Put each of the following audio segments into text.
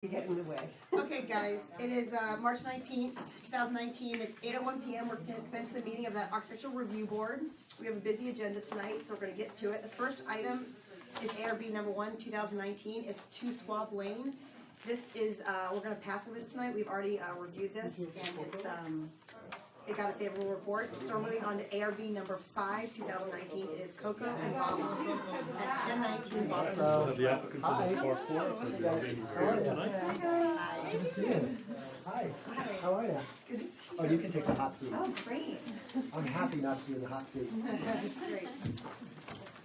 Get in the way. Okay, guys, it is March 19th, 2019. It's 8:01 p.m. We're going to commence the meeting of the Architectural Review Board. We have a busy agenda tonight, so we're going to get to it. The first item is ARB number 1, 2019. It's 2 Swab Lane. This is, we're going to pass on this tonight. We've already reviewed this, and it's, it got a favorable report. So we're moving on to ARB number 5, 2019. It is Coco and Lava at 1019 Boston. Have the applicant for the carport for the being here tonight. Hi, guys. Good to see you. Hi. How are you? Good to see you. Oh, you can take the hot seat. Oh, great. I'm happy not to be in the hot seat. That's great.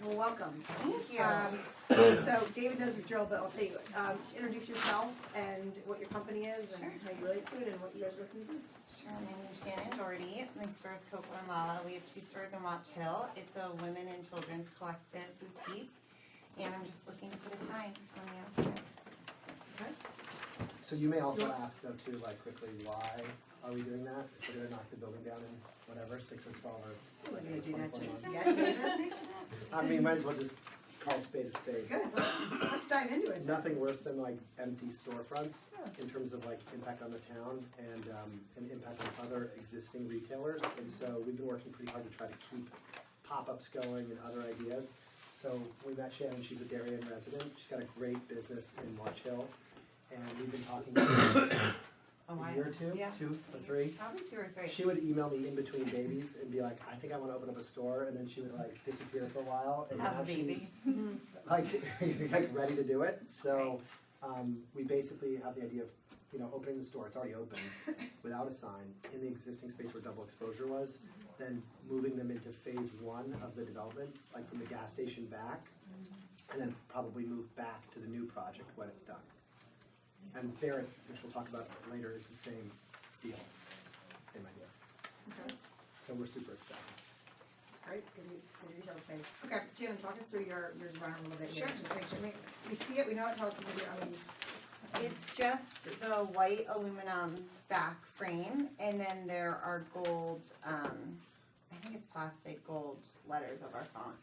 Well, welcome. Thank you. So David knows this drill, but I'll tell you, just introduce yourself and what your company is and Sure. how you relate to it and what you guys are looking to do. Sure, my name is Shannon Doherty. My store is Coco and Lala. We have 2 stores in Watch Hill. It's a women and children's collective boutique. And I'm just looking to put a sign on the outside. Okay. So you may also ask though too, like quickly, why are we doing that? If we're gonna knock the building down in whatever, 6 or 12 or We're gonna do that 24 just months. yet, David. I mean, might as well just call a spade a spade. Good. Let's dive into it. Nothing worse than like empty storefronts in terms of like impact on the town and an impact on other existing retailers. And so we've been working pretty hard to try to keep pop-ups going and other ideas. So we met Shannon, she's a Darien resident. She's got a great business in Watch Hill. And we've been talking about a year or two, Yeah. 2 or 3. Probably 2 or 3. She would email me in between babies and be like, I think I want to open up a store, and then she would like disappear for a while, and Have now a baby. she's like ready to do it. So we basically have the idea of opening the store. It's already open without a sign in the existing space where Double Exposure was. Then moving them into phase 1 of the development, like from the gas station back, and then probably move back to the new project when it's done. And Barrett, which we'll talk about later, is the same deal, same idea. Okay. So we're super excited. That's great. It's good retail space. Okay, Shannon, talk us through your design a little bit here. Sure. Just make sure we see it, we know it, tell us what I mean, It's just the white aluminum back frame, and then there are gold, I think it's plastic gold letters of our font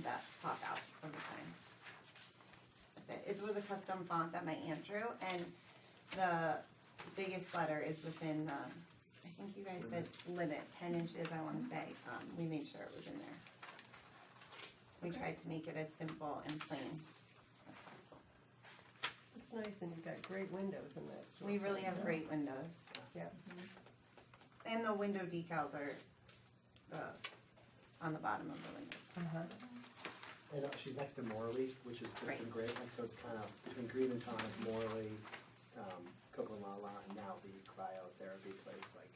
that pop out of the sign. That's it. It was a custom font that my aunt drew, and the biggest letter is within the, I think you guys said limit, 10 inches, I want to say. We made sure it was in there. We tried to make it as simple and plain as possible. It's nice, and you've got great windows in that store. We really have great windows. Yeah. And the window decals are on the bottom of the windows. Uh-huh. And she's next to Morley, which has just been great. And so it's kind of between Green and Tonic, Morley, Coco and Lala, and now the cryotherapy place. Like,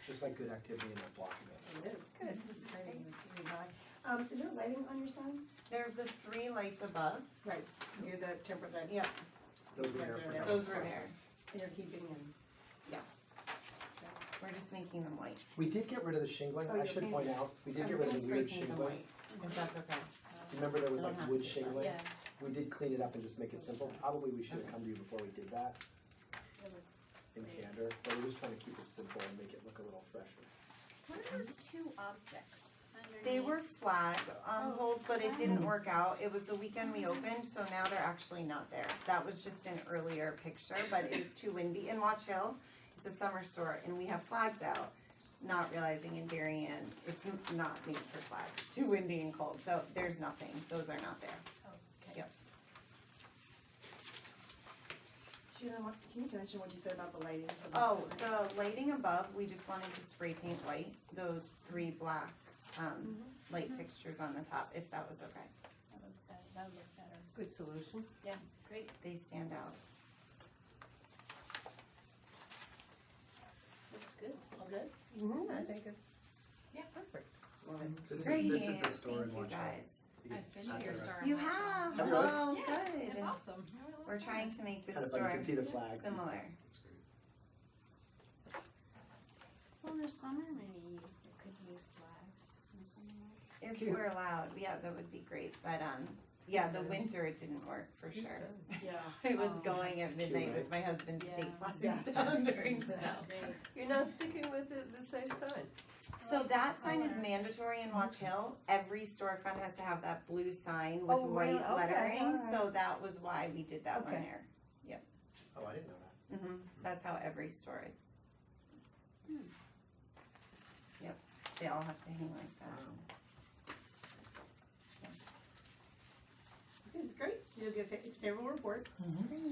just like good activity in that block of it. It is. Good. Exciting. Is there lighting on your sign? There's the 3 lights above. Right. Near the temper that. Yep, Those are there for now. those were there. And you're keeping them. Yes. We're just making them white. We did get rid of the shingling. Oh, I you're should point out, we did I get was rid of gonna the spray weird paint them shingling. white, if that's okay. Remember there was I like don't have wood to. shingling? We did clean it up and just make it simple. Probably we should have come to you before we did that in candor, but we're just trying to keep it simple and make it look a little fresher. What are those 2 objects underneath? They were flag holes, but it didn't work out. It was the weekend we opened, so now they're actually not there. That was just an earlier picture, but it was too windy in Watch Hill. It's a summer store, and we have flags out, not realizing in Darien, it's not made for flags. Too windy and cold, so there's nothing. Those are not there. Oh, okay. Yep. Shannon, can you mention what you said about the lighting? Oh, the lighting above, we just wanted to spray paint white, those 3 black light fixtures on the top, if that was okay. That would look better. Good solution. Yeah, great. They stand out. Looks good. All good? Mm-hmm, I think it's Yeah. perfect. This Great, is the store thank in you Watch Hill. guys. You can I've been pass to your it around. store. You have? Have you really? Oh, Yeah, good. it's awesome. We're trying to make this Kind of fun, you store can see the flags and similar. stuff. Well, in the summer, maybe you could use flags in the summer. If Cute. we're allowed, yeah, that would be great. But yeah, the winter it didn't work for sure. Yeah. I was Oh. going at midnight Cute, with my husband to take Yeah. flags down during snow. You're not sticking with the same sign. So that sign is mandatory in Watch Hill. Every storefront has to have that blue sign with Oh, white really? Okay, lettering. alright. So that was why we did that one Okay. there. Yep. That's how every store is. Yep, they all have to hang like that. This is great, so you'll get, it's a favorable report,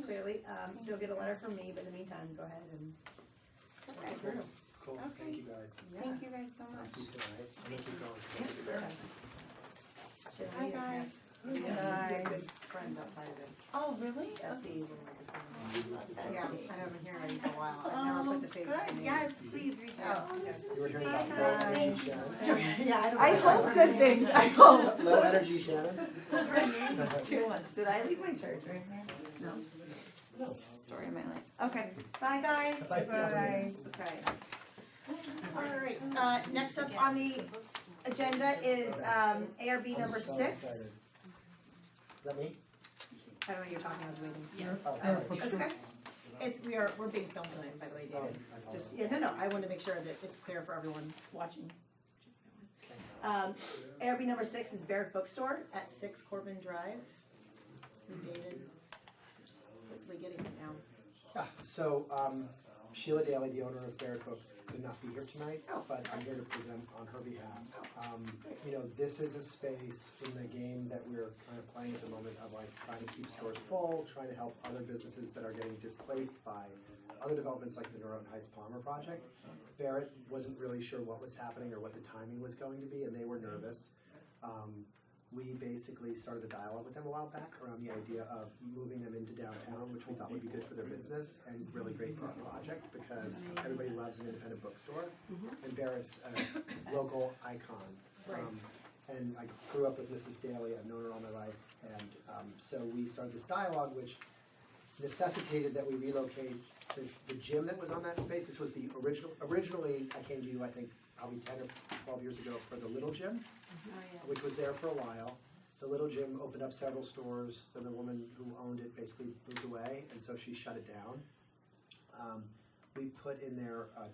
clearly, so you'll get a letter from me, but in the meantime, go ahead and work it through. Cool, Okay. thank you guys. Thank you guys so I'll much. see you soon, all right? I'm gonna keep going. She'll Hi, need it, guys. yeah. Yeah, you get good friends outside of it. Oh, really? Betsy, Yeah, I know, I've been hearing about you for a while, I've never put the face on Good, the name. yes, please reach out. Oh, okay. You were hearing Hi, about guys. low Thank energy, you Shannon? Yeah, I don't. I hope good things, I hope. Low energy, Shannon? Too much, did I leave my church right here? No. Story of my life. Okay, bye, guys. Bye, Stephanie. Okay. Alright, next up on the agenda is, ARB I'm number so 6. excited. Is that me? I don't know what you're talking, I was waiting. Yes. Oh, It's sorry. okay. We're being filmed tonight, by the way, Oh, David. I Just, apologize. no, I wanted to make sure that it's clear for everyone watching. ARB number 6 is Barrett Bookstore at 6 Corbin Drive. And David, hopefully getting it now. Yeah, so Sheila Daly, the owner of Barrett Books, could not be here tonight, Oh. but I'm here to present on her behalf. You know, this is a space in the game that we're kind of playing at the moment of like trying to keep stores full, trying to help other businesses that are getting displaced by other developments like the Norotan Heights Palmer project. Barrett wasn't really sure what was happening or what the timing was going to be, and they were nervous. We basically started a dialogue with them a while back around the idea of moving them into downtown, which we thought would be good for their business and really great for our project because everybody loves an independent bookstore. And Barrett's a local icon. Right. And I grew up with Mrs. Daly, I've known her all my life. And so we started this dialogue, which necessitated that we relocate the gym that was on that space. This was the originally I came to you, I think, probably 10 or 12 years ago for the Little Gym, which was there for a while. The Little Gym opened up several stores, then the woman who owned it basically moved away, and so she shut it down. We put in there a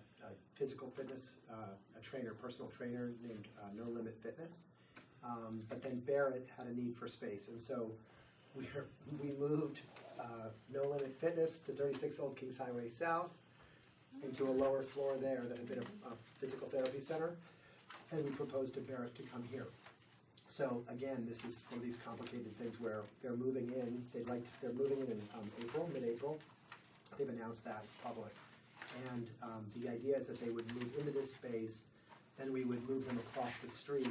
physical fitness, a trainer, personal trainer named No Limit Fitness. But then Barrett had a need for space, and so we moved No Limit Fitness to 36 Old Kings Highway South into a lower floor there that had been a physical therapy center, and we proposed to Barrett to come here. So again, this is one of these complicated things where they're moving in. They're moving in April, mid-April. They've announced that it's public, and the idea is that they would move into this space, then we would move them across the street,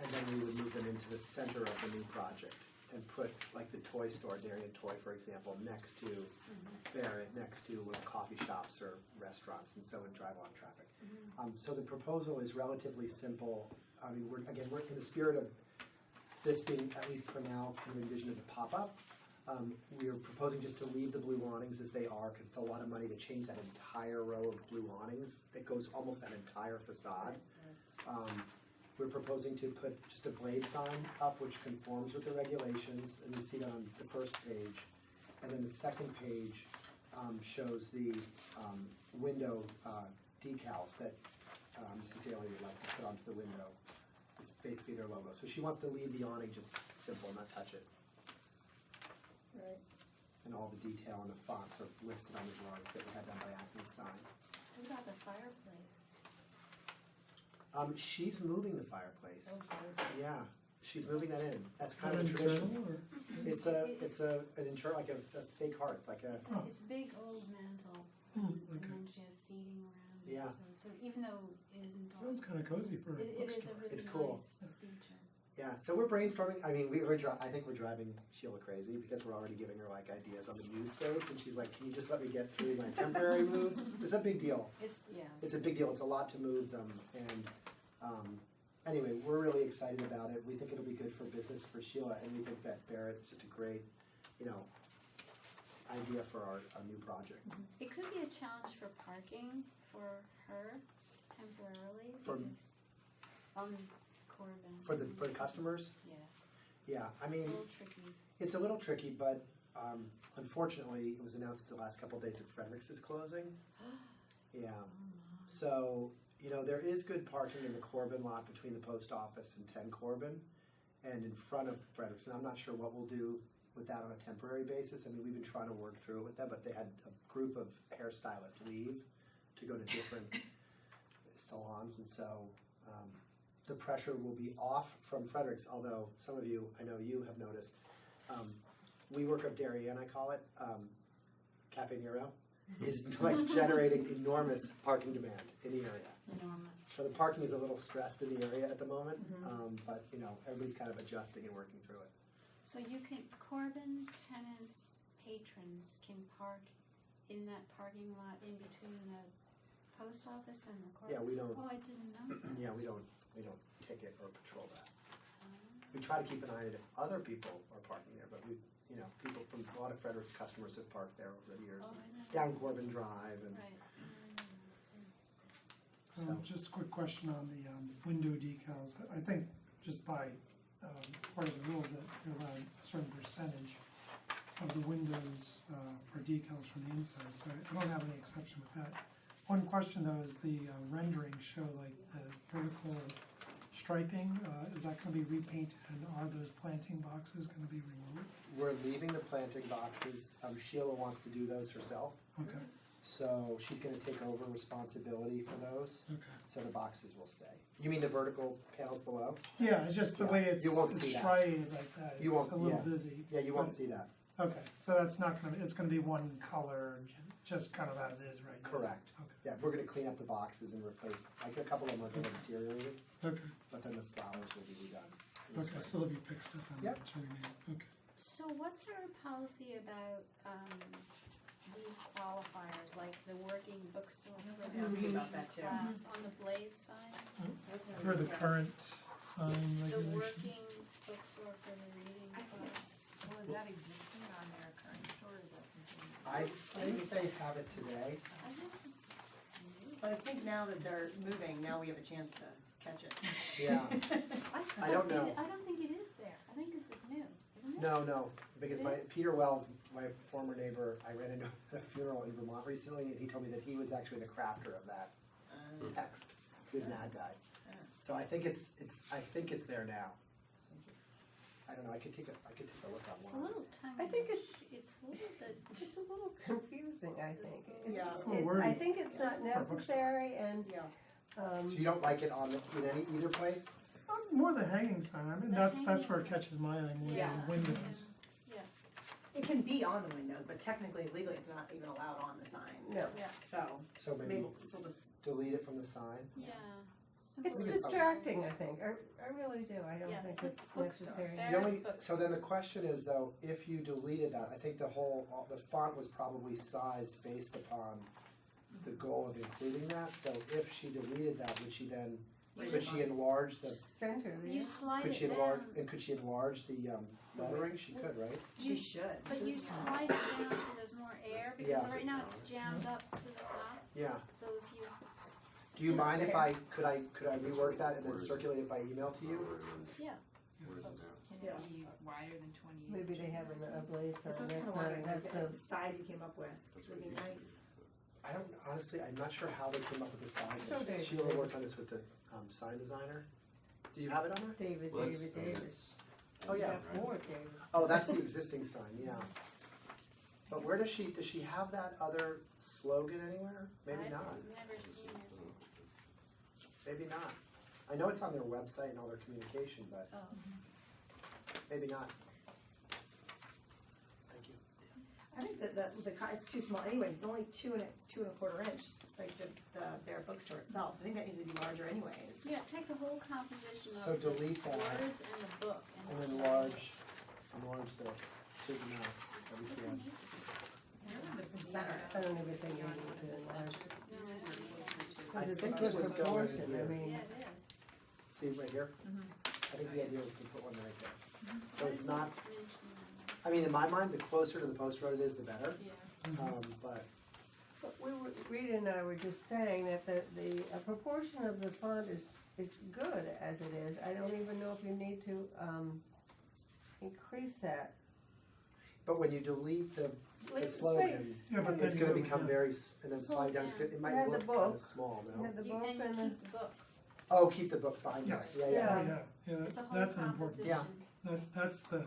and then we would move them into the center of the new project and put like the toy store, Darien Toy, for example, next to Barrett, next to little coffee shops or restaurants, and so would drive a lot of traffic. So the proposal is relatively simple. I mean, we're in the spirit of this being, at least for now, kind of envisioned as a pop-up. We are proposing just to leave the blue awnings as they are, because it's a lot of money to change that entire row of blue awnings. It goes almost that entire facade. We're proposing to put just a blade sign up which conforms with the regulations, and you see that on the first page. And then the second page shows the window decals that Mrs. Daly would like to put onto the window. It's basically their logo. So she wants to leave the awning just simple, not touch it. Right. And all the detail and the fonts are listed on the drawings that we had done by Acme Sign. What about the fireplace? She's moving the fireplace. Okay. Yeah, she's moving that in. That's kind of a tradition. It's an internal, like a fake hearth, like a. It's a big old mantle, and then she has seating around it. Yeah. So even though it isn't dark, Sounds kind of cozy for a it is a bookstore. really It's cool. nice feature. Yeah, so we're brainstorming. I mean, I think we're driving Sheila crazy because we're already giving her like ideas on the new space, and she's like, "Can you just let me get through my temporary move?" It's a big deal. It's a big deal. It's a lot to move them, and anyway, we're really excited about it. We think it'll be good for business for Sheila, and we think that Barrett's just a great, idea for our new project. It could be a challenge for parking for her temporarily. For- because on Corbin. For the customers, Yeah, yeah. I it's a mean, little tricky. it's a little tricky, but unfortunately, it was announced the last couple of days that Fredericks is closing. Yeah. So, there is good parking in the Corbin lot between the post office and 10 Corbin and in front of Fredericks. And I'm not sure what we'll do with that on a temporary basis. I mean, we've been trying to work through it with them, but they had a group of hairstylists leave to go to different salons, and so the pressure will be off from Fredericks, although some of you, I know you have noticed, WeWork of Darien, I call it, Cafe Nero, is like generating enormous parking demand in the area. Enormous. So the parking is a little stressed in the area at the moment, but you know, everybody's kind of adjusting and working through it. So you can, Corbin tenants, patrons can park in that parking lot in between the post office and the Corbin? Yeah, we don't, Oh, I didn't know. yeah, we don't ticket or patrol that. We try to keep an eye on it if other people are parking there, but we, you know, people from, a lot of Fredericks customers have parked there over the years. Oh, I know. Down Corbin Drive and Right. so. Just a quick question on the window decals. I think just by part of the rules that you're allowed a certain percentage of the windows for decals from the inside, so I don't have any exception with that. One question though is the renderings show like the vertical striping, is that gonna be repainted and are those planting boxes gonna be removed? We're leaving the planting boxes. Sheila wants to do those herself, Okay, so she's gonna take over responsibility for those, okay. so the boxes will stay. You mean the vertical panels below? Yeah, it's just the way it's You won't see that. striated like that. You won't- It's a little yeah. busy. Yeah, you won't but- see that. Okay, so that's not gonna, it's gonna be one color, just kind of as is right now? Correct. Okay, Yeah, we're gonna clean up the boxes and replace, like a couple of them are gonna deteriorate, okay, but then the flowers will be redone. in the okay, spring. so they'll be fixed up and Yep. to remain, okay. So what's our policy about these qualifiers, like the working bookstore I was for gonna ask you the about that, too. class on the Blade side? For the current sign The regulations? working bookstore for the reading class? Well, is that existing on their current store, or is that something? I think they have it today. I think it's new. But I think now that they're moving, now we have a chance to catch it. Yeah, I don't know. I don't think it is there. I think this is new, isn't it? no, because my, It is? Peter Wells, my former neighbor, I ran into at a funeral in Vermont recently, and he told me that he was actually the crafter of that text. He was an ad guy. So I think it's there now. I don't know, I could take a look It's a online. little tongue. I think it's- It's a little bit. It's a little confusing, I think. Yeah. It's a little wordy. I think it's not necessary and, Yeah. So you don't like it on, in either place? More the hanging sign, I mean, The that's hanging. where it catches my eye more Yeah. than windows. Yeah, It can be on the windows, but technically, legally, it's not even allowed on the sign. no. yeah, So So maybe maybe we'll just, delete it from the sign? yeah. It's Simple. distracting, I think. I really do. I don't Yeah, think it's it's bookstore. necessary. There- The only, Book. so then the question is though, if you deleted that, I think the font was probably sized based upon the goal of including that, so if she deleted that, would she then, could she enlarge the, Center there. You slide could it she enlarge, down, and could she enlarge the lettering? She could, right? she should. but you slide it down so there's more air, because Yeah. right now it's jammed up to the top, Yeah. so if you, Do you Just mind if fair. could I rework that and then circulate it by email to you? yeah. Can Yeah. it be wider than 28 Maybe they inches? have a blade sign. That's That's kind of not, wondering, that's a, the size you came up with, which would be nice. I don't, honestly, I'm not sure how they came up with the size. Show Dave. Sheila worked on this with the sign designer. Do you have it on there? David Davis. Oh, yeah. You have more Davis. Oh, that's the existing sign, yeah. But where does she have that other slogan anywhere? Maybe I've not, never seen it. maybe not. I know it's on their website and all their communication, but Oh. maybe not. Thank you. I think that it's too small anyway, it's only 2.25 inch, like their bookstore itself. I think that needs to be larger anyways. Yeah, take the whole composition So of the words delete that and the book and and slide enlarge this to the max that we it. can. In center. I don't even think you need to enlarge. No, I don't need it. I Because it's a think good it was going proportion, I here. mean. Yeah, it is. See right here? I think the idea was to put one right there. So Why it's did not, you mention I mean, in my mind, the closer to the post road it is, the better. that? Yeah. But But Rita and I were just saying that the proportion of the font is good as it is. I don't even know if you need to, increase that. But when you delete the Leave the slogan, space. Yeah, but it's then gonna you go become down. very, and then slide down, it You might had the look book. kinda small, You no? had the You, book and you and the. keep the book. Oh, keep the book behind us, Yes. yeah, Yeah. Yeah, It's a whole that's an important, composition. Yeah. that's the,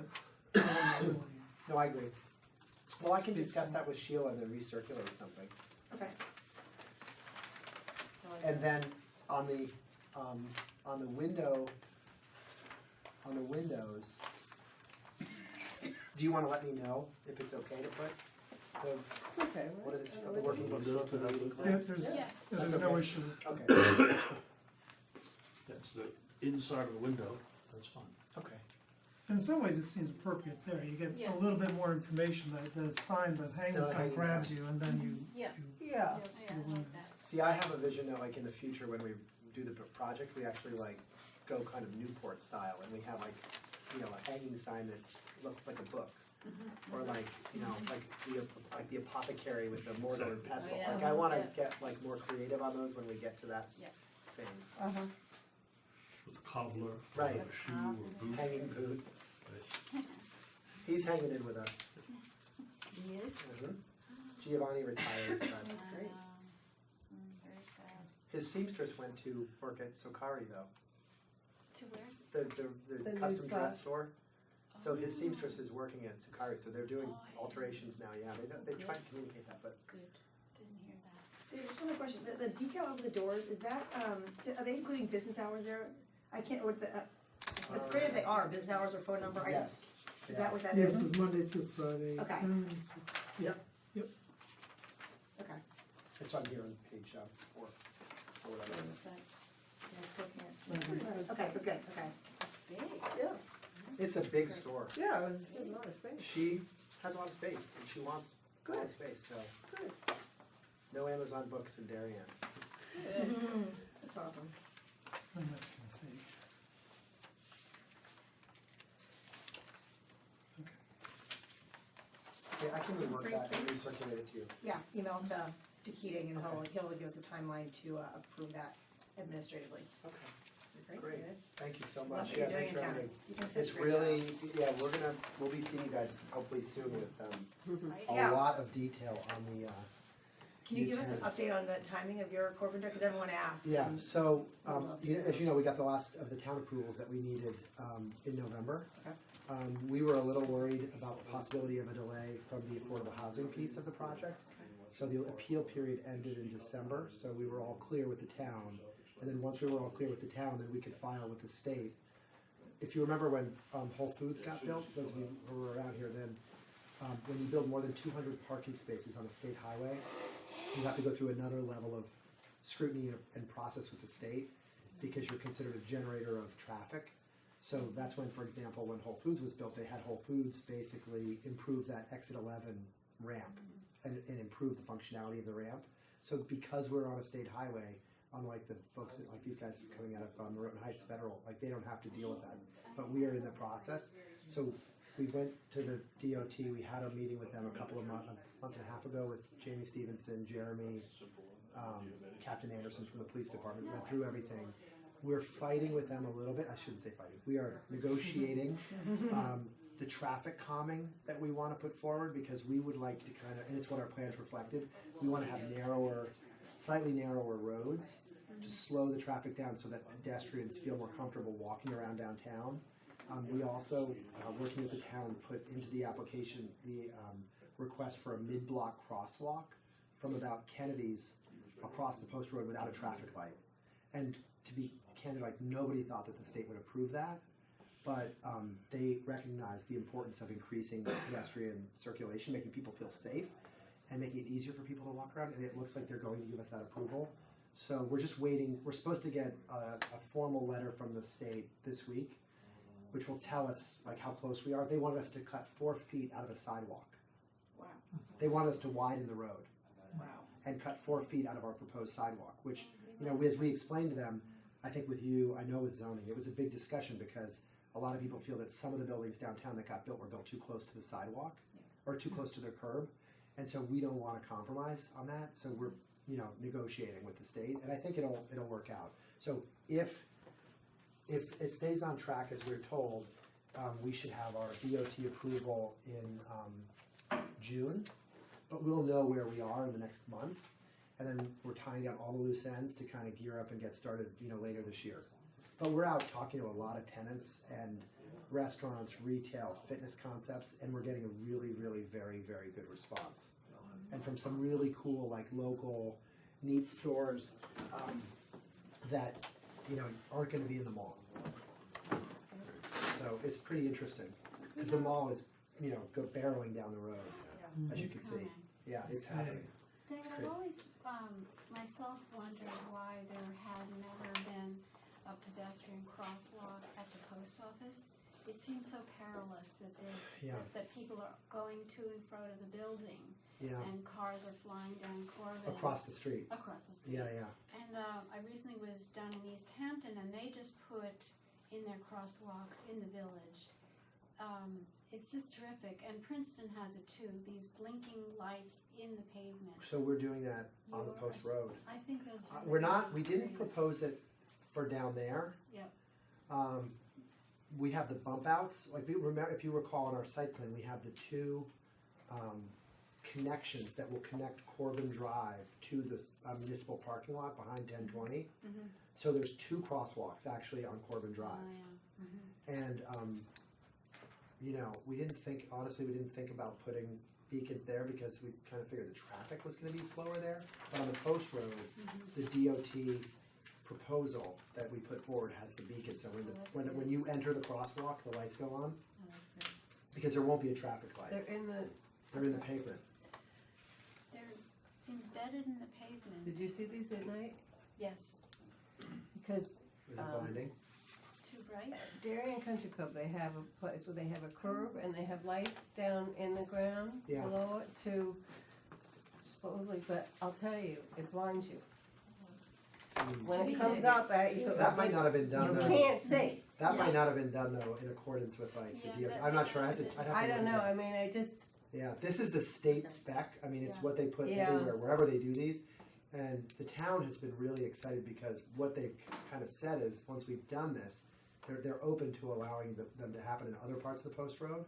No, I agree. Well, I can discuss that with Sheila and then recirculate something. Okay. And then on the windows, do you wanna let me know if it's okay to put the, It's okay, right? what are the working books for the reading Yeah, class? there's, Yeah. yeah, That's there's no okay. issue. Okay, That's the inside of the window, that's fine. okay. In some ways, it seems appropriate there. You get Yeah. a little bit more information. The sign, the hanging The sign hanging grabs sign. you, and then you. Yeah. Yeah. Yeah, I like that. See, I have a vision that like in the future, when we do the project, we actually like go kind of Newport style, and we have like, you know, a hanging sign that's, looks like a book. Or like, you know, like the apothecary with the mortar and pestle. yeah. Like I wanna Yeah. get like more creative on those when we get to that Yeah. phase. Uh-huh. With a cobbler, or Right. a shoe or boot. Hanging boot. He's hanging in with us. He is? Giovanni retired, but That's great. Very sad. his seamstress went to work at Sokari though, To where? the The new custom dress spot. store. So his seamstress is working at Sokari, so they're doing alterations now, yeah, they try to communicate that, but Good. Didn't hear that. Dave, just one question, the decal over the doors, is that, are they including business hours there? I can't, what the, it's great if they are, business hours or phone number, I just, yes. is that what that Yes, is? it's Monday through Friday. Okay. 10 to 6. Yeah. Okay. It's on here on page 4, or whatever it is. I still can't. Okay, we're good, okay. That's big. Yeah, It's a big store. yeah, it was a lot of space. She has a lot of space, and she wants a lot of Good. space, so. Good. No Amazon books in Darien. That's awesome. And that's can see. Okay, I can rework that and recirculate it to you. Yeah, email to Keating and he'll give us a timeline to approve that administratively. Okay, Great. great. Thank you so Love much. what Yeah, you're doing thanks in for town. everything. You're doing such a It's great job. really, we'll be seeing you guys hopefully soon with Yeah. a lot of detail on the, Can you give us an tenants. update on the timing of your Corbin, because everyone asked. Yeah, and- so, love to as you know, we got the last of the town approvals that we needed in November. Okay. We were a little worried about the possibility of a delay from the affordable housing piece of the project. So the appeal period ended in December, so we were all clear with the town. And then once we were all clear with the town, then we could file with the state. If you remember when Whole Foods got built, those of you who were around here then, when you build more than 200 parking spaces on a state highway, you have to go through another level of scrutiny and process with the state because you're considered a generator of traffic. So that's when, for example, when Whole Foods was built, they had Whole Foods basically improve that exit 11 ramp and improve the functionality of the ramp. So because we're on a state highway, unlike the folks that, like these guys coming out of Maroon Heights Federal, like they don't have to deal with that. But we are in the process. So we went to the DOT, we had a meeting with them a month and a half ago with Jamie Stevenson, Jeremy, Captain Anderson from the police department, went through everything. We're fighting with them a little bit, I shouldn't say fighting, we are negotiating the traffic calming that we want to put forward because we would like to kind of, and it's what our plans reflected, we want to have slightly narrower roads to slow the traffic down so that pedestrians feel more comfortable walking around downtown. We also, working with the town, put into the application the request for a mid-block crosswalk from about Kennedy's across the post road without a traffic light. And to be candid, like nobody thought that the state would approve that, but they recognize the importance of increasing pedestrian circulation, making people feel safe, and making it easier for people to walk around, and it looks like they're going to give us that approval. So we're just waiting, we're supposed to get a formal letter from the state this week, which will tell us like how close we are. They want us to cut 4 feet out of a sidewalk. Wow, They want us to widen the road wow. and cut 4 feet out of our proposed sidewalk, which, you know, as we explained to them, I think with you, I know with zoning, it was a big discussion because a lot of people feel that some of the buildings downtown that got built were built too close to the sidewalk or too close to their curb. And so we don't want to compromise on that. So we're, you know, negotiating with the state, and I think it'll work out. So if it stays on track as we're told, we should have our DOT approval in June, but we'll know where we are in the next month, and then we're tying down all the loose ends to kind of gear up and get started, you know, later this year. But we're out talking to a lot of tenants, and restaurants, retail, fitness concepts, and we're getting a really, really, very, very good response. And from some really cool, like local, neat stores that aren't going to be in the mall. So it's pretty interesting because the mall is go barreling down the road, as you can see. Coming. Yeah, it's happening. David, great. I've always, myself wondered why there had never been a pedestrian crosswalk at the post office. It seems so perilous that Yeah. that people are going to and fro to the building Yeah, and cars are flying down Corbin. across the street. Across the street. Yeah, yeah. And I recently was down in East Hampton, and they just put in their crosswalks in the village. It's just terrific, and Princeton has it too. These blinking lights in the pavement. So we're doing that on the post road. I think that's. We're not. We really didn't great. propose it for down there. Yep. We have the bump outs. Like we remember, if you recall in our site plan, we have the two connections that will connect Corbin Drive to the municipal parking lot behind 1020. Mhm. So there's two crosswalks actually on Corbin Oh, Drive, yeah. Mhm. and we didn't think about putting beacons there because we kind of figured the traffic was going to be slower there. But on the post road, the DOT proposal that we put forward has the beacon. So when you enter the crosswalk, the lights go on Oh, that's good. because there won't be a traffic light. They're in the, They're in the pavement. They're embedded in the pavement. did you see these at night? Yes. Because Is it blinding? Too bright. Darien Country Club, they have a place where they have a curb and they have lights down in the ground Yeah. below it to supposedly, but I'll tell you, it blinds you. When To be it comes continued. up at you. That might not have been done You though. can't see. That might not have been done though in accordance with like the Yeah, DOT. that I'm may not sure. not I'd have have to I don't look know, at I that. mean, I just, Yeah, this is the state spec. I mean, it's Yeah. what they put Yeah. everywhere, wherever they do these. And the town has been really excited because what they've kind of said is, once we've done this, they're open to allowing them to happen in other parts of the post road.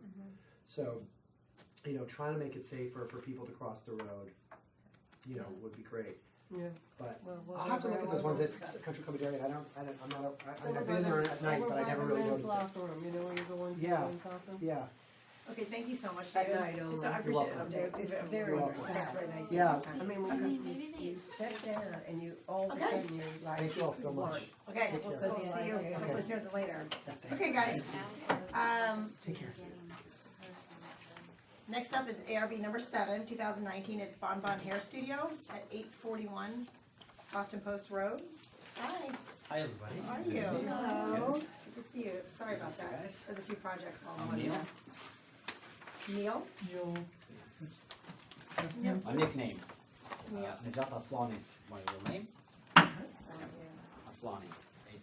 So, trying to make it safer for people to cross the road, would be great. yeah. But Well, I'll have to look at those ones that's Country Club area. I'm not, I've been there at night, but I never really noticed it. Locker room, you know where you go into Yeah. the men's locker room? Yeah, Okay, thank you so much, At David. night only. I You're appreciate it. welcome. David. It's It's very very welcome. That's very nice. Yeah. I mean, when Okay. you step down and you, all of a Okay. sudden, you're like. thank you all so want. much. Okay, Take we'll care. see you, Okay. hopefully sooner than later. Thanks. Okay, guys. Take care. Next up is ARB number 7, 2019. It's Bon Bon Hair Studio at 841 Boston Post Road. Hi, Hi, everybody. how are you? Hello. Good to see you. Sorry about Good to see you that. guys. There's a few projects all in I'm one. Neil. Neil? You'll, last Yep. name? My nickname. Neil. Najat Aslani is my real name. So, Aslani.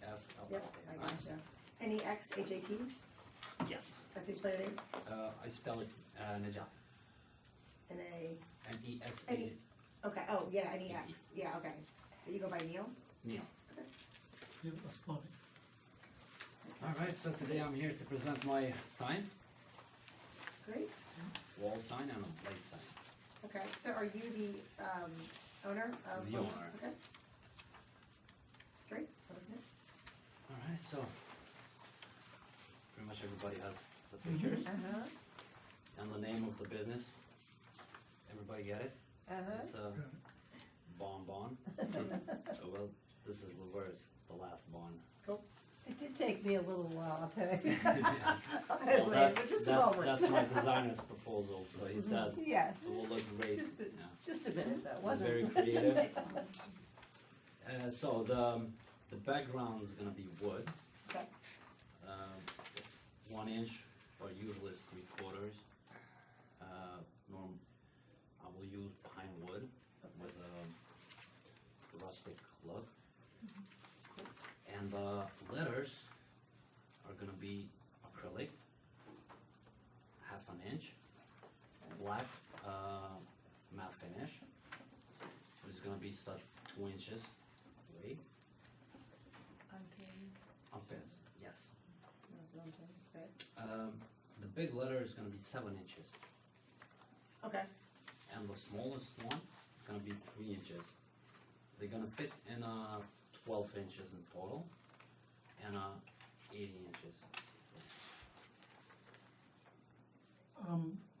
A-S-L. Yep, I gotcha. N-E-X-H-A-T? Yes. That's how you spell it? I spell it Najat. N-A, N-E-X-A. okay, oh, yeah, N-E-X. Yeah, okay. But you go by Neil? Neil. Yeah, Aslani. All right, so today I'm here to present my sign, Great. wall sign and a light sign. Okay, so are you the owner of? The owner. Okay. Great, let us know. All right, so pretty much everybody has the pictures Uh-huh, and the name of the business. Everybody get it? uh-huh. It's a Bon Bon. Oh, well, this is reverse, the last Bon. It did take me a little while, I'll tell you. Well, Honestly, but just a moment. that's my designer's proposal, so he said Yeah, it will look great. Just a- Yeah. just a minute though, It's wasn't very it? creative. So the background is gonna be wood. Okay. It's 1 inch, or usually it's 3/4. I will use pine wood with a rustic look. And the letters are gonna be acrylic, 1/2 inch, black matte finish. It's gonna be stuck 2 inches away. On pins, yes. The big letter is gonna be 7 inches, Okay, and the smallest one is gonna be 3 inches. They're gonna fit in 12 inches in total, and 80 inches.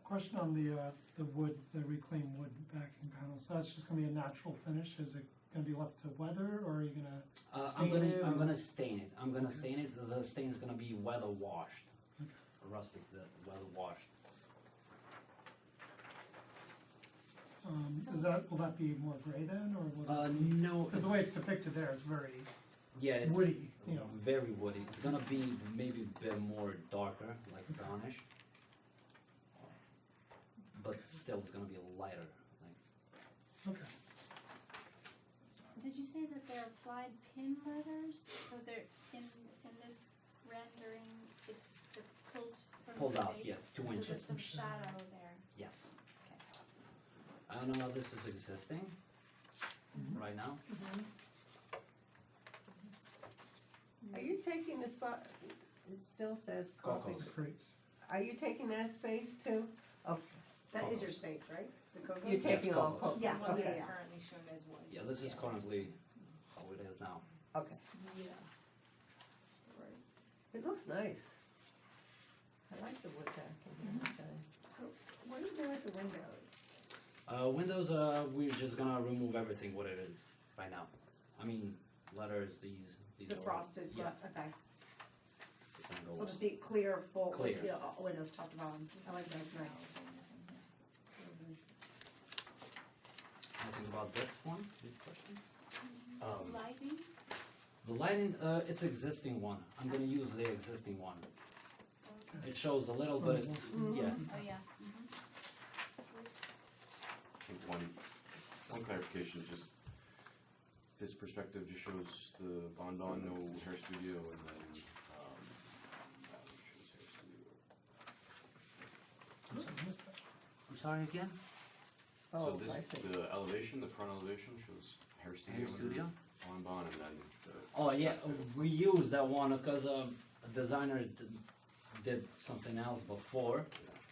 Question on the wood, the reclaimed wood backing panels, that's just gonna be a natural finish, is it gonna be left to weather, or are you gonna stain it? I'm or- gonna stain it. I'm gonna Okay. stain it. The stain is gonna be weather washed, Okay. rustic, weather washed. Will that be more gray then, or will that? No, Because the way it's depicted there is very yeah, it's woody, you know. very woody. It's gonna be maybe a bit more darker, like brownish, but still it's gonna be lighter. Like Okay. Did you say that they're applied pin letters? So they're in this rendering, they're pulled from the pulled out, base? yeah, 2 So inches. there's some shadow there. Yes. I don't know how this is existing right now. Are you taking the spot, it still says coffee. Cocos. Grapes. Are you taking that space too? Okay, That is your space, right? The cocoa? you're taking all Cocos. cocoa? Yeah, What okay, is yeah. currently shown as wood. Yeah, this is currently how it is now. Okay, Yeah. it looks nice. I like the wood backing. So what are you doing with the windows? Windows, we're just gonna remove everything what it is right now. I mean, letters, these The are- frosted, Yeah. okay. it's gonna go So away. just be clear, full, Clear. you know, all windows top to bottom. I like that, it's nice. Anything about this one? Any question? Lighting? The lighting, it's existing one. I'm gonna use the existing one. It shows a little, but it's, yeah. Oh, yeah. I think one clarification, just this perspective just shows the Bon Don, no hair studio, and then, that one shows hair studio. I'm sorry, I missed that. I'm sorry again? Oh, So this, I see. the elevation, the front elevation shows hair studio. Hair studio? Bon Bon, and then the. Oh, yeah, perspective. we used that one because a designer did something else before.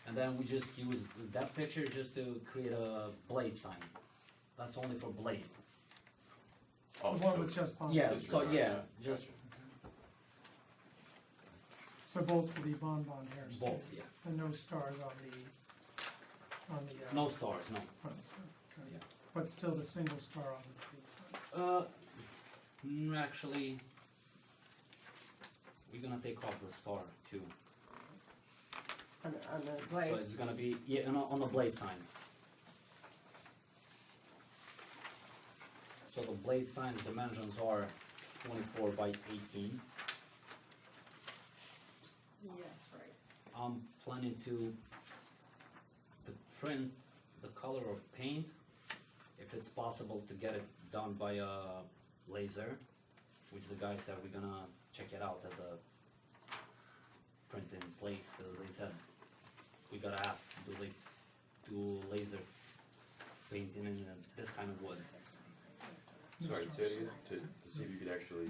And then we just used that picture just to create a blade sign. That's only for blade. Oh, The one so- with just Bon. Yeah, Disregard so yeah, that. just Gotcha. So both will be Bon Bon hair. both, yeah. And no stars on the No stars, no. front side. Okay. Yeah. But still the single star on the plate side. Actually, we're gonna take off the star too. On the So blade. it's gonna be, yeah, on the blade sign. So the blade sign dimensions are 24 by 18. Yes, right. I'm planning to print the color of paint, if it's possible to get it done by a laser, which the guy said we're gonna check it out at the printing place, because they said we gotta ask, do they do laser painting in this kind of wood? Sorry, say it again, to see if you could actually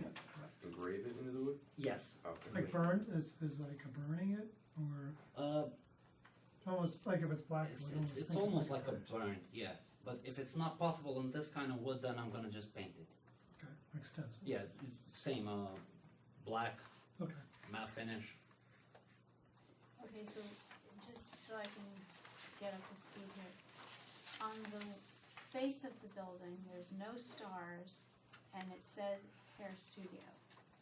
engrave it into the wood? Yes. Okay. Like burned, is like a burning it, or almost like if it's black It's, wood? it's, it's think almost like a burnt. burnt, yeah. But if it's not possible in this kind of wood, then I'm gonna just paint it. Okay, like stencils. Yeah, same, black, Okay. matte finish. Okay, so just so I can get up to speed here. On the face of the building, there's no stars, and it says hair studio.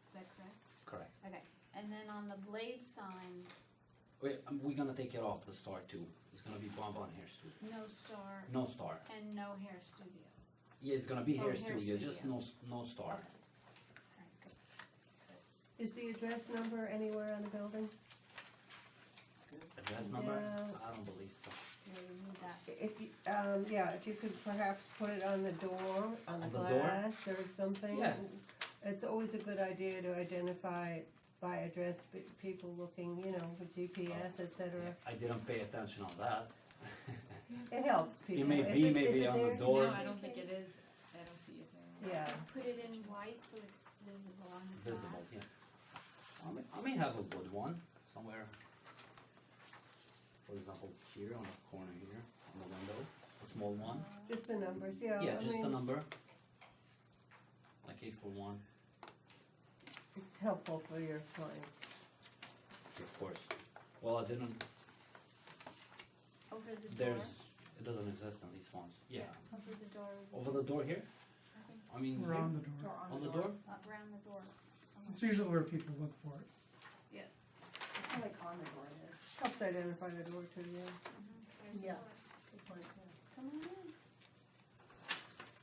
Is that correct? Correct. Okay, and then on the blade sign, Wait, we're gonna take it off the star too. It's gonna be Bon Bon Hair Studio. no star No star. and no hair studio. Yeah, it's gonna be Oh, Hair Hair Studio, just Studio. no star. Okay. Alright, good. Is the address number anywhere on the building? Address number? Yeah. I don't believe so. Yeah, we need that. If you, yeah, if you could perhaps put it on the door, on the On the door? glass or something. Yeah. It's always a good idea to identify it by address, people looking, you know, with GPS, et cetera. Yeah, I didn't pay attention on that. It helps people. may Is be is maybe it on the there? door. No, I don't think it is. I don't see it there. Yeah, Put it in white so it's visible on the glass. Visible, yeah. I may have a wood one somewhere. For example, here on the corner here, on the window, a small one. just the numbers, yeah. Yeah, I just the mean, number. Like 8 for 1, It's helpful for your clients. of course. Well, I didn't Over the door? it doesn't exist on these ones. Yeah. Over the door. Over the door here? I think I mean, here? Around the door. On the door? around the door. It's usually where people look for it. I like on the door there. Helps identify the door too, yeah. There's the Yeah. door. Good point, yeah. Come on in.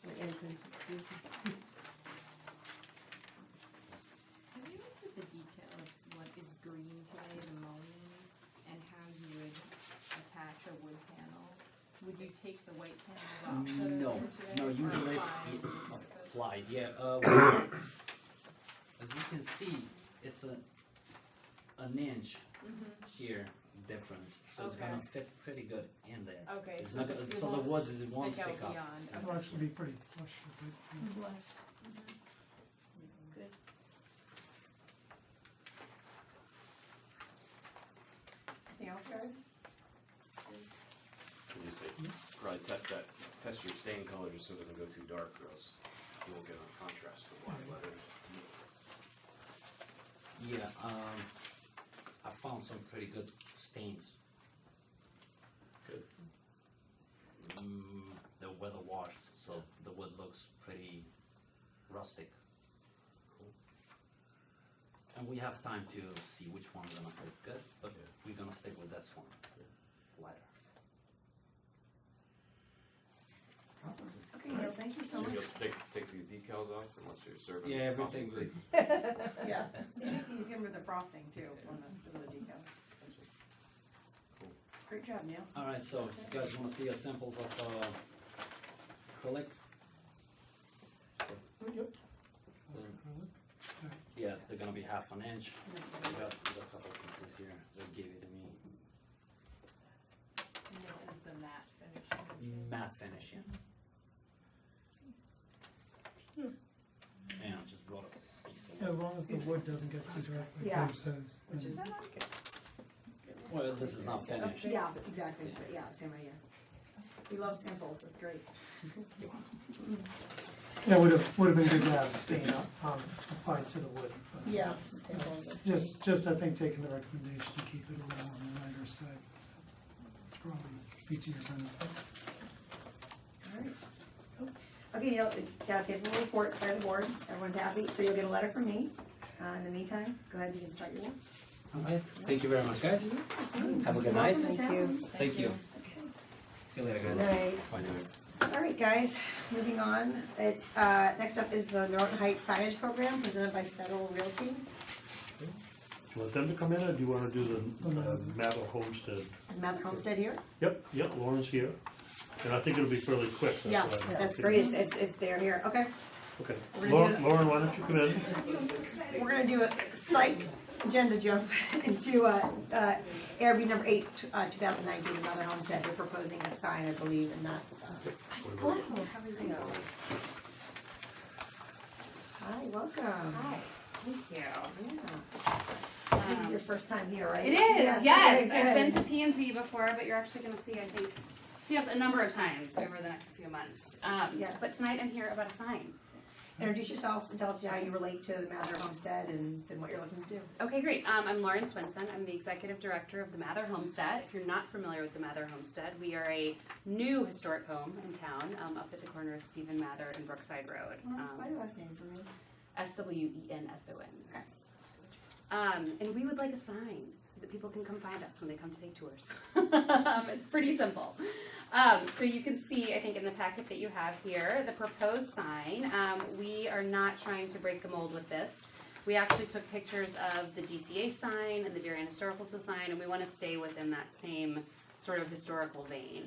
The entrance, excuse me. Have you looked at the detail of what is green today, the mullions, and how you would attach a wood panel? Would you take the white panels off that are No, there today? no, or usually it's apply applied, yeah, as you can see, it's an inch here difference, so it's gonna Okay. fit pretty good in there. Okay, It's so not the, gonna- it so the won't woods is- it won't stick out stick up. beyond. It'll actually be pretty flush with it. Good. Anything else, guys? Can you say, probably test your stain color just so it doesn't go too dark, or else you won't get a contrast with black letters. Yeah, I found some pretty good stains. Good. They're weather washed, so the wood looks pretty rustic. Cool. And we have time to see which one's gonna fit good, but Yeah. we're gonna stick with this one, lighter. Awesome. Okay, Neil, thank you so much. you'll take these decals off unless you're serving. Yeah, coffee. everything good. Yeah, they make these in with the frosting too, on the decals. Cool. Great job, Neil. Alright, so you guys wanna see samples of acrylic? Yep. Yeah, they're gonna be half an inch. We got a couple pieces here, they gave it to me. And this is the matte finish. Matte finish, yeah. And I just brought a piece of As long as the wood doesn't get too dry, like Yeah. Dave says. Which then- is, Well, this is not finished. yeah, exactly, but yeah, same idea. We love samples, that's great. Yeah, would have been good to have stain applied to the wood. but- Yeah, sample of this. Just I think taking the recommendation to keep it a little on the lighter side, probably be to your benefit. Alright. Okay, Neil, got a favorable report by the board, everyone's happy, so you'll get a letter from me. In the meantime, go ahead, you can start your work. Alright, thank you very much, guys. Have a good night. Welcome to Thank you. town. Thank you. Okay. See you later, guys. Night. Bye. Alright, guys, moving on, it's, next up is the Norton Heights signage program presented by Federal Realty. Do you want them to come in, or do you wanna do the Mather Homestead? Is Matt Homestead here? Yep, Lauren's here, and I think it'll be fairly quick, that's Yeah, why. that's great if they're here, okay. Okay, We're gonna do Lauren, why don't you come in? We're gonna do a psych agenda jump into ARB number 8, 2019, Mother Homestead. They're proposing a sign, I believe, and not. Hello, how are you? Hi, welcome. Hi, thank you. Yeah. I think it's your first time here, right? It is, yes. okay, I've been good. to P&Z before, but you're actually gonna see us a number of times over the next few months. Yes. But tonight I'm here about a sign. Introduce yourself and tell us how you relate to the Mather Homestead and what you're looking to do. Okay, great. I'm Lauren Swinson. I'm the executive director of the Mather Homestead. If you're not familiar with the Mather Homestead, we are a new historic home in town, up at the corner of Stephen Mather and Brookside Road. Spell your last name for me. SWENSON. Okay. And we would like a sign so that people can come find us when they come to take tours. It's pretty simple. So you can see, I think in the packet that you have here, the proposed sign. We are not trying to break the mold with this. We actually took pictures of the DCA sign and the Darien Historical Society, and we want to stay within that same sort of historical vein.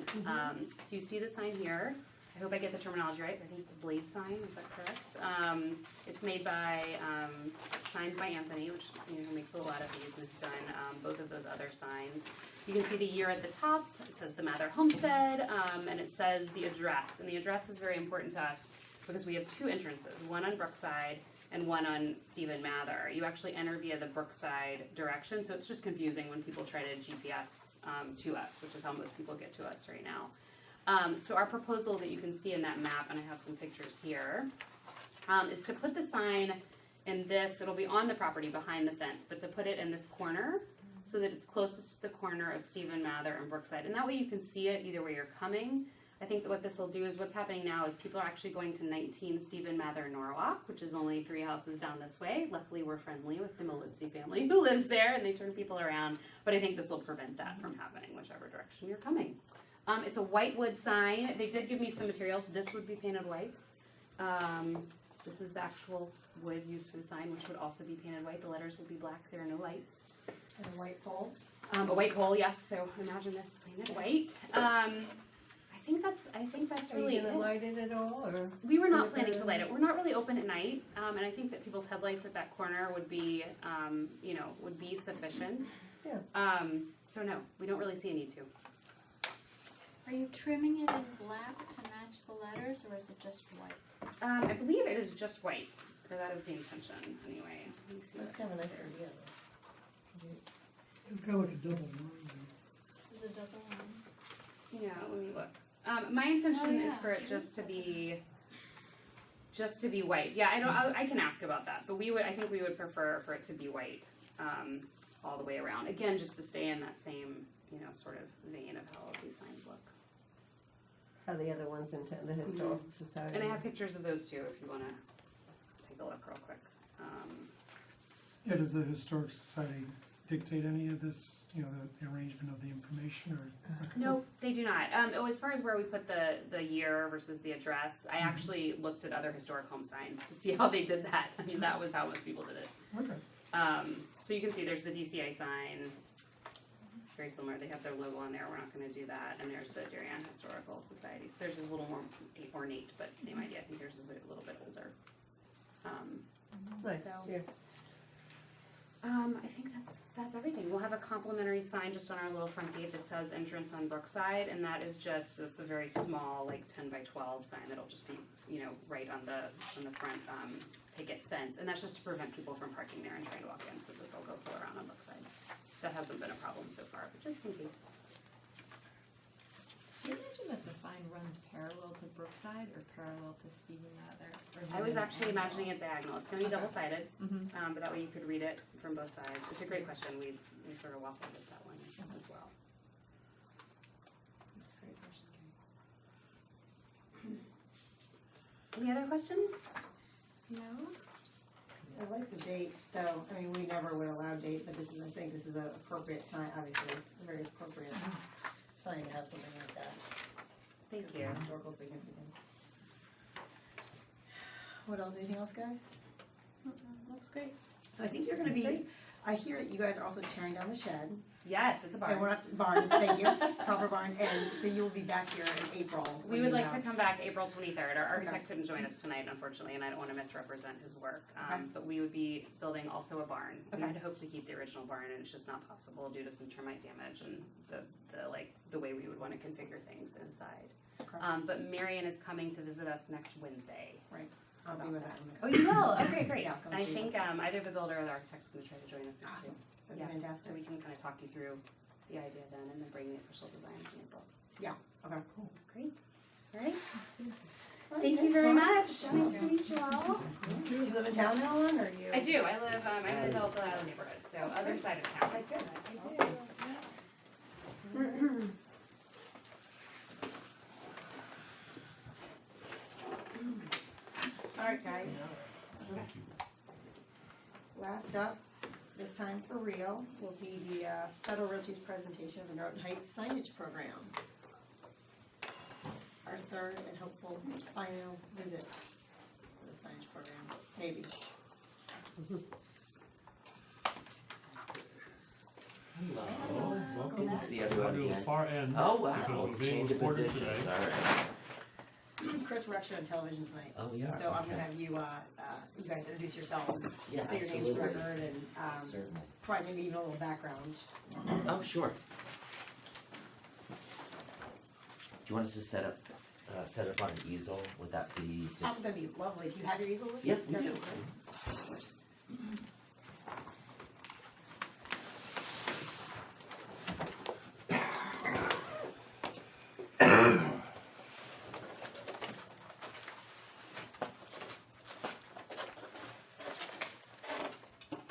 So you see the sign here. I hope I get the terminology right. I think it's a blade sign. Is that correct? It's made by, signed by Anthony, which makes a lot of these, and has done both of those other signs. You can see the year at the top. It says the Mather Homestead, and it says the address. And the address is very important to us because we have two entrances, one on Brookside and one on Stephen Mather. You actually enter via the Brookside direction, so it's just confusing when people try to GPS to us, which is how most people get to us right now. So our proposal that you can see in that map, and I have some pictures here, is to put the sign in this, it'll be on the property behind the fence, but to put it in this corner so that it's closest to the corner of Stephen Mather and Brookside. And that way you can see it either way you're coming. I think that what this will do is what's happening now is people are actually going to 19 Stephen Mather Norwalk, which is only 3 houses down this way. Luckily, we're friendly with the Malipsey family who lives there, and they turn people around. But I think this will prevent that from happening, whichever direction you're coming. It's a white wood sign. They did give me some materials. This would be painted white. This is the actual wood used for the sign, which would also be painted white. The letters will be black. There are no lights. And a white pole. A white pole, yes. So imagine this painted white. I think that's Are really you gonna it. light it at all, or? We were not planning to light it. We're not really open at night, and I think that people's headlights at that corner would be, would be sufficient. Yeah. So no, we don't really see a need to. Are you trimming it in black to match the letters, or is it just white? I believe it is just white, or that is the intention, anyway. Let me see. That's what kind of a it nice says idea. It's kind of like a double line. Is it double line? there. Yeah, let me look. My intention Oh, yeah. is for it just to be white. Yeah, I can ask about that, but I think we would prefer for it to be white, all the way around. Again, just to stay in that same, sort of vein of how these signs look. How the other ones in the Historical Society. And I have pictures of those too, if you want to take a look real quick. Yeah, does the Historic Society dictate any of this, the arrangement of the information, or? No, they do not. As far as where we put the year versus the address, I actually looked at other historic home signs to see how they did that. I mean, that was how most people did it. Okay. So you can see there's the DCA sign, very similar. They have their logo on there. We're not going to do that. And there's the Darien Historical Society. So theirs is a little more ornate, but same idea. I think theirs is a little bit older. Nice, So- yeah. I think that's everything. We'll have a complimentary sign just on our little front gate that says entrance on Brookside, and it's a very small, like 10 by 12 sign that'll just be, right on the front picket fence, and that's just to prevent people from parking there and trying to walk in, so that they'll go pull around on Brookside. That hasn't been a problem so far, but just in case. Do you imagine that the sign runs parallel to Brookside or parallel to Stephen Mather? Or is I it was an actually angle? imagining it diagonal. It's going to be double-sided, Mhm. but that way you could read it from both sides. It's a great question. We sort of waffled with that one as well. That's a great question, Karen. Any other questions? No? I like the date, though. I mean, we never would allow date, but I think this is an appropriate sign, obviously, a very appropriate sign to have something like that. Thank Because of you. the historical significance. What else, anything else, guys? Looks great. So I think you're gonna be, I hear that you guys are also tearing down the shed. Yes, it's a barn. And we're not, barn, thank you, proper barn, and so you will be back here in April. We when would you like to have- come back April 23rd. Our architect couldn't join us tonight, unfortunately, and I don't want to misrepresent his work. Okay. But we would be building also a barn. We Okay. had hoped to keep the original barn, and it's just not possible due to some termite damage and the way we would want to configure things inside. Okay. But Marion is coming to visit us next Wednesday. I'll be with that. Oh, you will? Okay, great. Yeah, come I see think either the builder or the architect's going to try to join us next Awesome, too. that'd be So fantastic. we can kind of talk you through the idea then, and then bring the official designs in April. Okay, cool. Great. All right. All right, Thank you thanks, very Laura. much. Nice to meet you all. Do you live in town now, Ellen, or you? I do. I live I'm in the Hillville Island neighborhood, so other side of town. Okay, good. Awesome. All right, guys. Last up, this time for real, will be the Federal Realty's presentation of the Norton Heights signage program. Our third and hopeful final visit to the signage program, maybe. Hello, welcome to see I'll everyone do the again. far end. Oh, because wow, we're being change of recorded positions, today. alright. Chris, we're actually on television tonight. Oh, we are, So I'm gonna okay. have you, you guys introduce yourselves, Yeah, say your names for absolutely. the record, and, Certainly. probably maybe even a little background. Oh, sure. Do you want us to set up on an easel? Would that be just? That'd be lovely. Do you have your easel with Yeah, you? we do. Okay. Of course.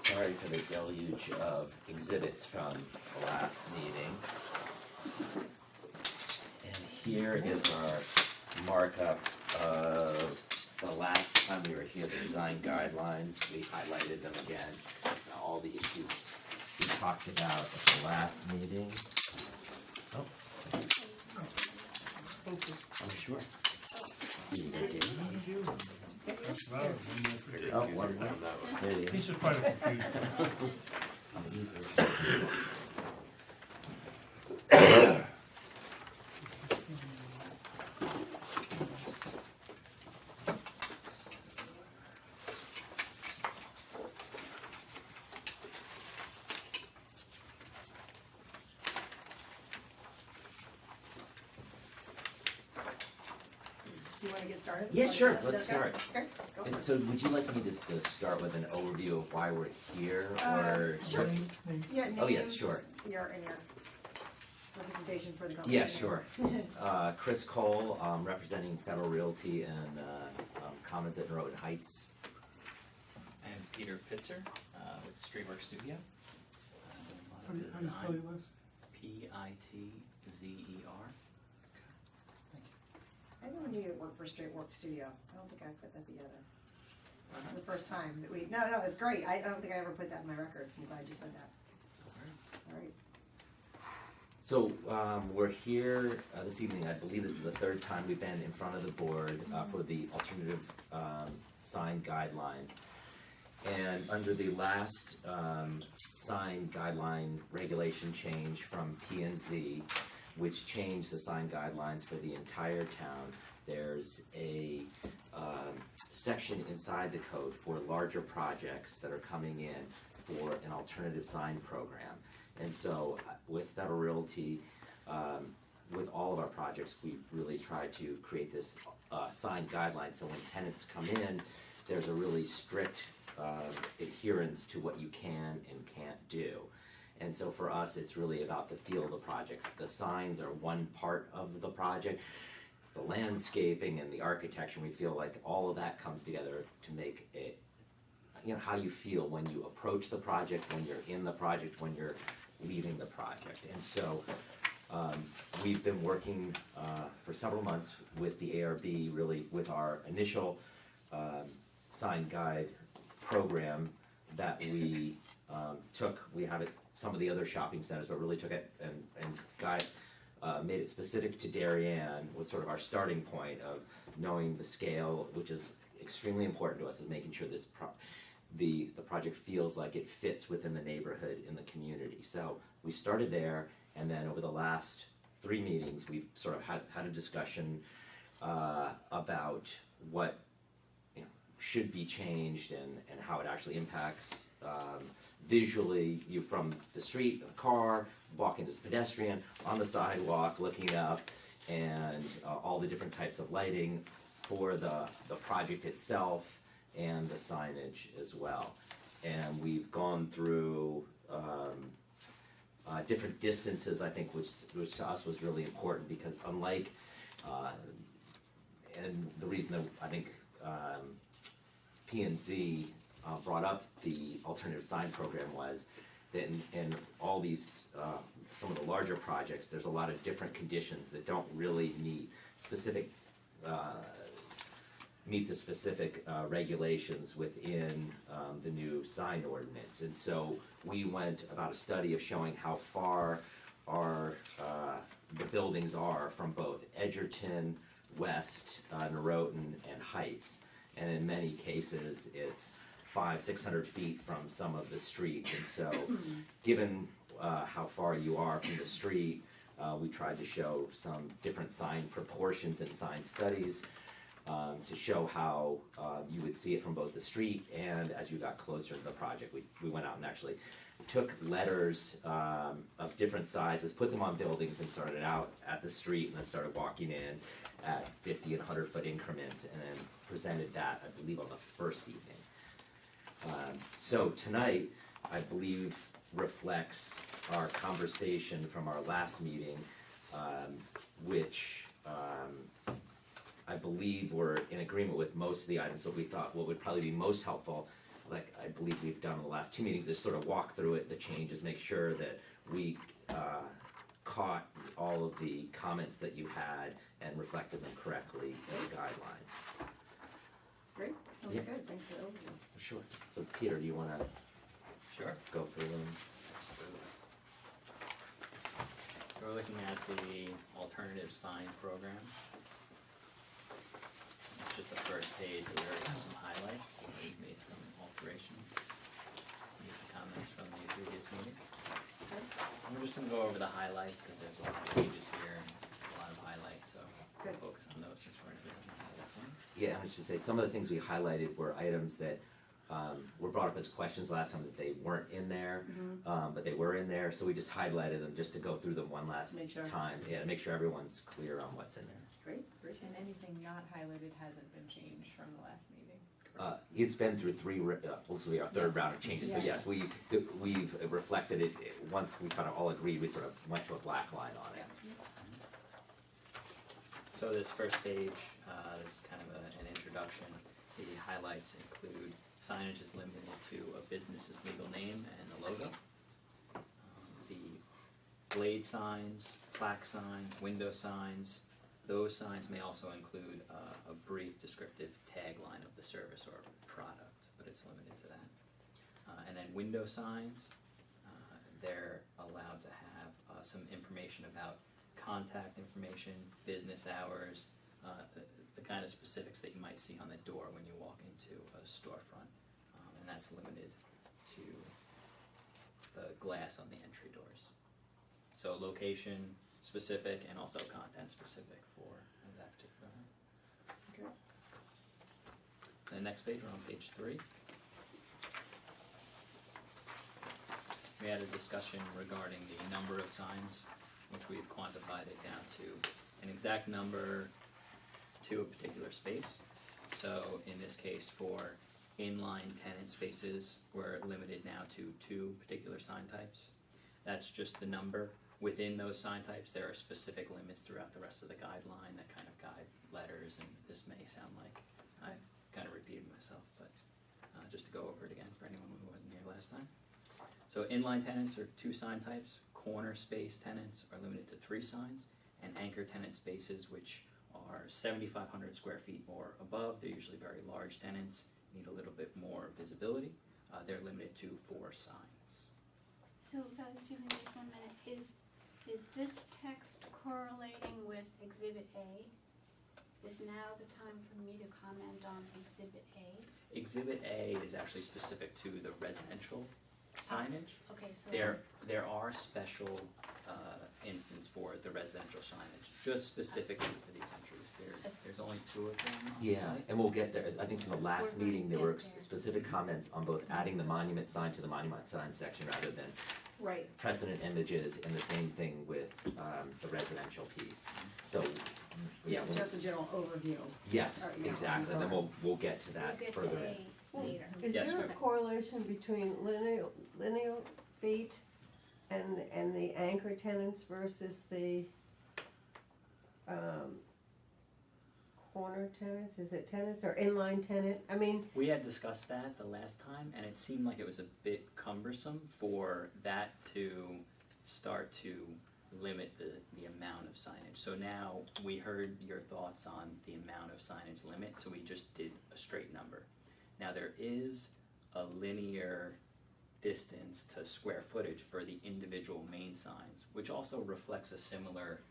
Sorry sorry for the deluge of exhibits from the last meeting. And here is our markup of the last time we were here, the design guidelines. We highlighted them again, all the issues we talked about at the last meeting. Oh, Thank you. oh, sure. Here you go, Dave. Well, when Oh, Easier one to more. have that one. There you go. He's just trying to confuse you. I'm easily. Do you wanna get started? Yeah, sure, Is that let's okay? start. Okay, go for And it. so would you like me just to start with an overview of why we're here, or? Sure. Yeah, Oh, name, yes, sure. your representation for the company. Yeah, sure. Chris Cole, representing Federal Realty and Commons at Norotan Heights. I'm Peter Pitzer with Streetwork Studio. How do you spell your list? Pitzer. I never knew you worked for Straight Work Studio. I don't think I put that together. The first time that we, no, it's great. I don't think I ever put that in my records. I'm glad you said that. All right. So we're here this evening. I believe this is the third time we've been in front of the board for the alternative sign guidelines. And under the last sign guideline regulation change from P&Z, which changed the sign guidelines for the entire town, there's a section inside the code for larger projects that are coming in for an alternative sign program. And so with Federal Realty, with all of our projects, we really try to create this sign guideline. So when tenants come in, there's a really strict adherence to what you can and can't do. And so for us, it's really about the feel of the projects. The signs are one part of the project. It's the landscaping and the architecture. We feel like all of that comes together to make it, you know, how you feel when you approach the project, when you're in the project, when you're leaving the project. And so we've been working for several months with the ARB, really with our initial sign guide program that we took. We have it some of the other shopping centers, but really took it and made it specific to Darien, was sort of our starting point of knowing the scale, which is extremely important to us, is making sure this the project feels like it fits within the neighborhood in the community. So we started there, and then over the last 3 meetings, we've sort of had a discussion about what should be changed and how it actually impacts visually you from the street, the car, walking as a pedestrian, on the sidewalk, looking up, and all the different types of lighting for the project itself and the signage as well. And we've gone through different distances, I think, which to us was really important, because unlike, and the reason that I think P&Z brought up the alternative sign program was that in all these, some of the larger projects, there's a lot of different conditions that don't really meet the specific regulations within the new sign ordinance. And so we went about a study of showing how far the buildings are from both Edgerton, West, Norotan, and Heights. And in many cases, it's 500-600 feet from some of the street. And so given how far you are from the street, we tried to show some different sign proportions and sign studies to show how you would see it from both the street and as you got closer to the project. We went out and actually took letters of different sizes, put them on buildings, and started out at the street, and then started walking in at 50 and 100 foot increments, and then presented that, I believe, on the first evening. So tonight, I believe, reflects our conversation from our last meeting, which I believe we're in agreement with most of the items, but we thought what would probably be most helpful like I believe we've done in the last two meetings, is sort of walk through it, the changes, make sure that we caught all of the comments that you had and reflected them correctly in the guidelines. Great, sounds Yeah. good, thanks for the overview. Sure. So Peter, do you wanna Sure. go through them? Absolutely. So we're looking at the alternative sign program. It's just the first page, that we already have some highlights, we've made some alterations. These are comments from the previous meeting. And we're just gonna go over the highlights, because there's a lot of pages here and a lot of highlights, so Good. focus on those since we're doing other things. Yeah, and I should say, some of the things we highlighted were items that were brought up as questions last time that they weren't in there, but they were in there, so we just highlighted them just to go through them one last Make sure. time, yeah, to make sure everyone's clear on what's in there. Great, great. And anything not highlighted hasn't been changed from the last meeting. It's been through this will be our third Yes. round of changes, so Yeah. yes, we've reflected it, once we kind of all agreed, we sort of went to a black line on it. So this first page, this is kind of an introduction. The highlights include signage is limited to a business's legal name and the logo. The blade signs, plaque signs, window signs, those signs may also include a brief descriptive tagline of the service or product, but it's limited to that. And then window signs, they're allowed to have some information about contact information, business hours, the kind of specifics that you might see on the door when you walk into a storefront. And that's limited to the glass on the entry doors. So location specific and also content specific for that particular one. Okay. The next page, we're on page 3. We had a discussion regarding the number of signs, which we've quantified it down to an exact number to a particular space. So in this case, for inline tenant spaces, we're limited now to 2 particular sign types. That's just the number. Within those sign types, there are specific limits throughout the rest of the guideline that kind of guide letters, and this may sound like I've kind of repeated myself, but just to go over it again for anyone who wasn't here last time. So inline tenants are 2 sign types. Corner space tenants are limited to 3 signs, and anchor tenant spaces, which are 7,500 square feet or above, they're usually very large tenants, need a little bit more visibility, they're limited to 4 signs. So, excuse me, just 1 minute, is this text correlating with Exhibit A? Is now the time for me to comment on Exhibit A? Exhibit A is actually specific to the residential signage. Okay, so. There are special instances for the residential signage, just specifically for these entries. There's only 2 of them on Yeah, site. and we'll get there, I think from the last We're gonna meeting, there get were there. specific comments on both adding the monument sign to the monument sign section rather than Right. precedent images, and the same thing with the residential piece. So, yeah, This is just a general overview. yes, Or, yeah, exactly, and then we'll get to We'll that get to further in. A later. Is Yes, there a we- correlation between linear feet and the anchor tenants versus the, corner tenants? Is it tenants or inline tenant? I mean, We had discussed that the last time, and it seemed like it was a bit cumbersome for that to start to limit the amount of signage. So now we heard your thoughts on the amount of signage limit, so we just did a straight number. Now there is a linear distance to square footage for the individual main signs, which also reflects a similar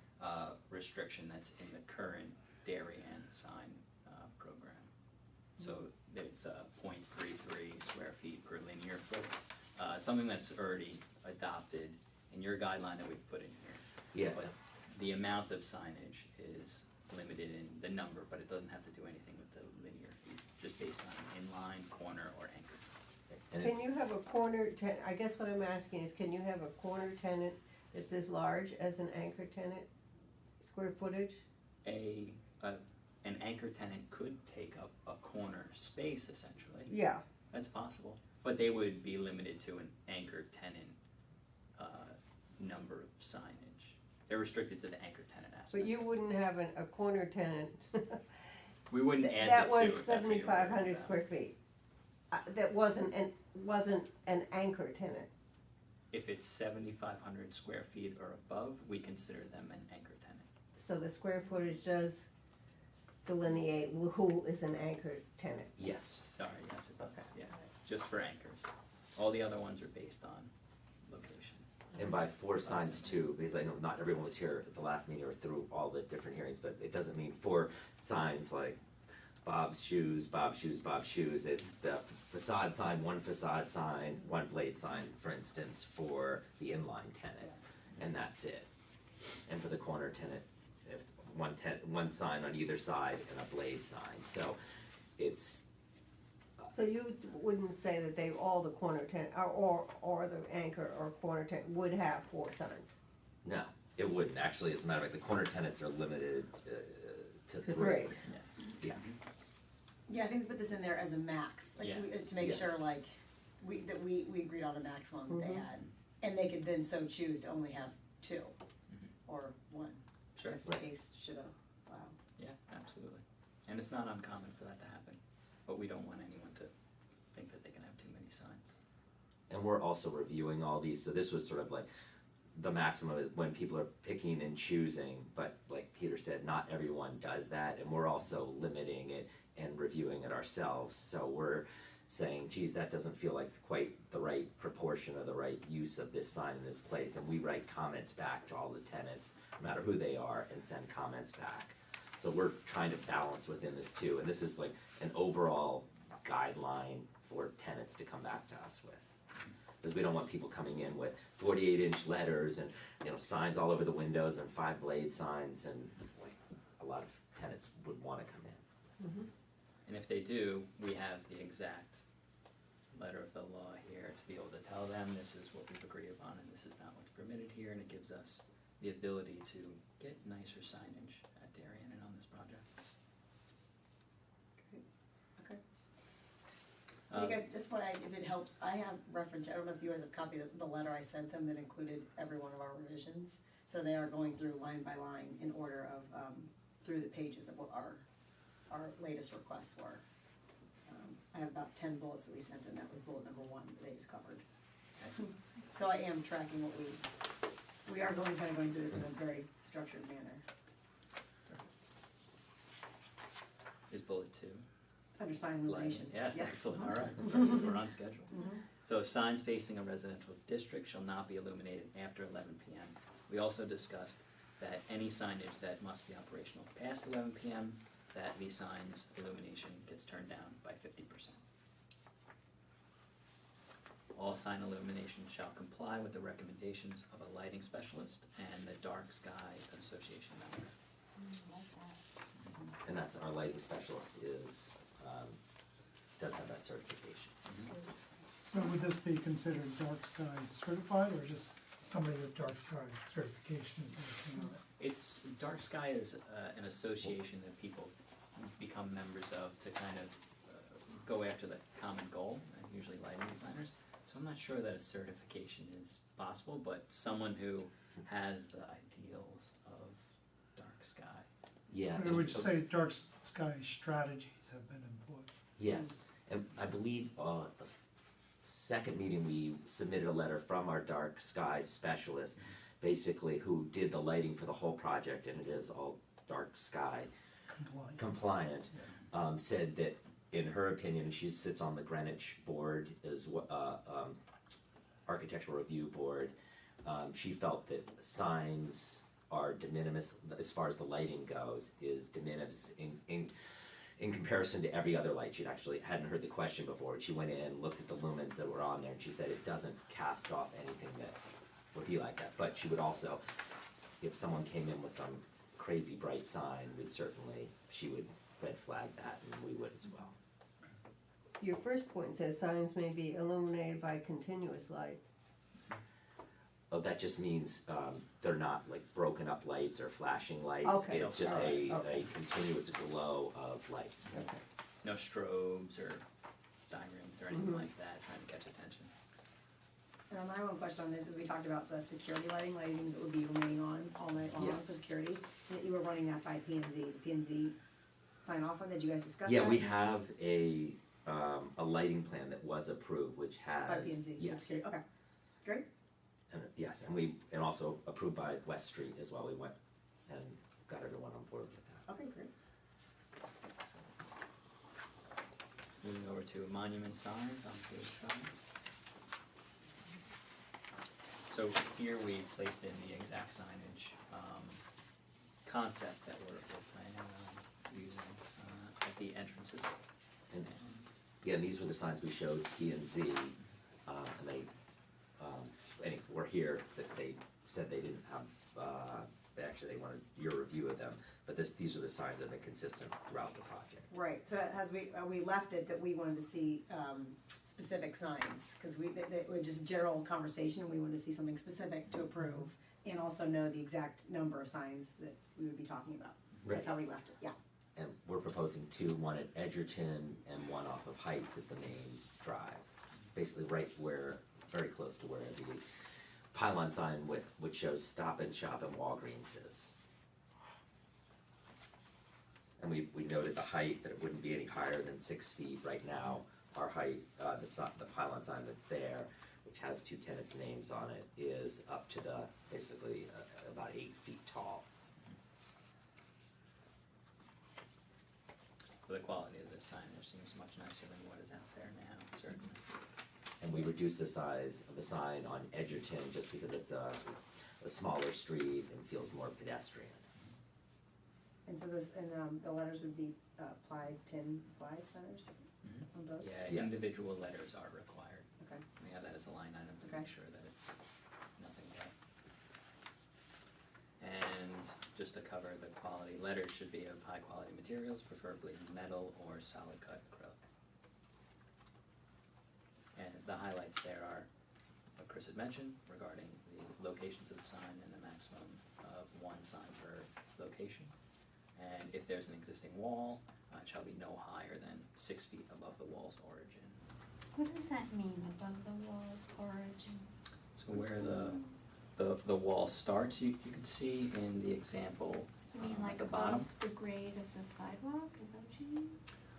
restriction that's in the current Darien sign program. So it's 0.33 square feet per linear foot, something that's already adopted in your guideline that we've put in here. Yeah, But the amount of signage is limited in the number, but it doesn't have to do anything with the linear feet, just based on inline, corner, or anchor. and can you have a corner I guess what I'm asking is, can you have a corner tenant that's as large as an anchor tenant, square footage? An anchor tenant could take up a corner space essentially. Yeah, That's possible, but they would be limited to an anchor tenant number of signage. They're restricted to the anchor tenant aspect. but you wouldn't have a corner tenant We wouldn't add that the 2 was if that's what you're worried 7,500 about. square feet. that wasn't an anchor tenant. If it's 7,500 square feet or above, we consider them an anchor tenant. So the square footage does delineate who is an anchor tenant. Yes. Sorry, yes, it does, Okay. yeah, just for anchors. All the other ones are based on location. And by 4 signs too, because I know not everyone was here at the last meeting or through all the different hearings, but it doesn't mean 4 signs like Bob's Shoes, Bob's Shoes, Bob's Shoes. It's the facade sign, 1 facade sign, 1 blade sign, for instance, for the inline tenant, and that's it. And for the corner tenant, it's 1 sign on either side and a blade sign. So it's So you wouldn't say that all the corner tenant, or the anchor or corner tenant would have 4 signs? no, it wouldn't actually. As a matter of fact, the corner tenants are limited to 3. 3. Yeah. Yeah, I think we put this in there as a max, like, Yes. to make Yeah. sure, like, we agreed on a maximum that they Mhm. had. And they could then so choose to only have 2, or 1, Sure. if the case should allow. Yeah, absolutely. And it's not uncommon for that to happen, but we don't want anyone to think that they can have too many signs. And we're also reviewing all these, so this was sort of like the maximum is when people are picking and choosing, but like Peter said, not everyone does that, and we're also limiting it and reviewing it ourselves. So we're saying, geez, that doesn't feel like quite the right proportion or the right use of this sign in this place, and we write comments back to all the tenants, no matter who they are, and send comments back. So we're trying to balance within this too, and this is like an overall guideline for tenants to come back to us with. Because we don't want people coming in with 48-inch letters and, signs all over the windows and 5 blade signs, and like a lot of tenants would want to come in. And if they do, we have the exact letter of the law here to be able to tell them this is what we've agreed upon and this is not what's permitted here, and it gives us the ability to get nicer signage at Darien and on this project. Okay. Um, You guys, just if it helps, I have reference, I don't know if you guys have copied the letter I sent them that included every one of our revisions. So they are going through line by line in order of, through the pages of what our latest requests were. I have about 10 bullets that we sent, and that was bullet number 1 that they just covered. Excellent. So I am tracking what we are kind of going through this in a very structured manner. Is bullet 2? Under sign illumination. Yes, Yeah. excellent, Mhm. all right, perfect. We're on schedule. Mhm. So signs facing a residential district shall not be illuminated after 11 p.m. We also discussed that any signage that must be operational past 11 p.m., that the sign's illumination gets turned down by 50%. All sign illumination shall comply with the recommendations of a lighting specialist and the Dark Sky Association member. And that's our lighting specialist does have that certification. So would this be considered dark sky certified, or just somebody with dark sky certification is working on it? It's, Dark Sky is an association that people become members of to kind of go after the common goal, usually lighting designers. So I'm not sure that a certification is possible, but someone who has the ideals of dark sky. Yeah. So I would say dark sky strategies have been employed. Yes, and I believe the second meeting, we submitted a letter from our dark sky specialist, basically who did the lighting for the whole project, and it is all dark sky compliant, said that in her opinion, and she sits on the Greenwich board as architectural review board, she felt that signs are de minimis, as far as the lighting goes, is de minimis in comparison to every other light. She actually hadn't heard the question before. She went in, looked at the lumens that were on there, and she said it doesn't cast off anything that would be like that. But she would also, if someone came in with some crazy bright sign, she would red flag that, and we would as well. Your first point says signs may be illuminated by continuous light. Oh, that just means they're not like broken up lights or flashing lights. Okay, It's just okay. a continuous glow of light. Okay. No strobes or sirens or anything Mhm. like that, trying to catch attention. And my one question on this is, we talked about the security lighting that would be remaining on all night long Yes. for security, and that you were running that by P&Z. Did P&Z sign off on that? Did you guys discuss that? Yeah, we have a a lighting plan that was approved, which has. By P and Z, Yes, okay, great. and, yes, and also approved by West Street as well, we went and got everyone on board with that. Okay, great. Moving over to monument signs on page 5. So here we placed in the exact signage concept that we're planning on using at the entrances. And again, these were the signs we showed P and Z, and they, were here, that they said they didn't have, they wanted your review of them, but these are the signs that have been consistent throughout the project. Right, so as we left it, that we wanted to see, specific signs, cause that were just general conversation, we wanted to see something specific to approve, and also know the exact number of signs that we would be talking about. That's Right. how we left it, yeah. And we're proposing 2, one at Edgerton and one off of Heights at the main drive. Basically right where, very close to where the pylon sign which shows Stop and Shop and Walgreens is. And we noted the height, that it wouldn't be any higher than 6 feet. Right now, our height, the pylon sign that's there, which has 2 tenants' names on it, is up to basically about 8 feet tall. The quality of this signage seems much nicer than what is out there now, certainly. And we reduced the size of the sign on Edgerton just because it's a smaller street and feels more pedestrian. And so the letters would be, pin flag letters on both? Yeah, Yes. individual letters are required. Okay. We have that as a line item to Okay. make sure that it's nothing but. And just to cover the quality, letters should be of high quality materials, preferably metal or solid cut acrylic. And the highlights there are what Chris had mentioned regarding the locations of the sign and the maximum of 1 sign per location. And if there's an existing wall, it shall be no higher than 6 feet above the wall's origin. What does that mean, above the wall's origin? So where the wall starts, you can see in the example You mean at like the bottom. above the grade of the sidewalk, is that what you mean?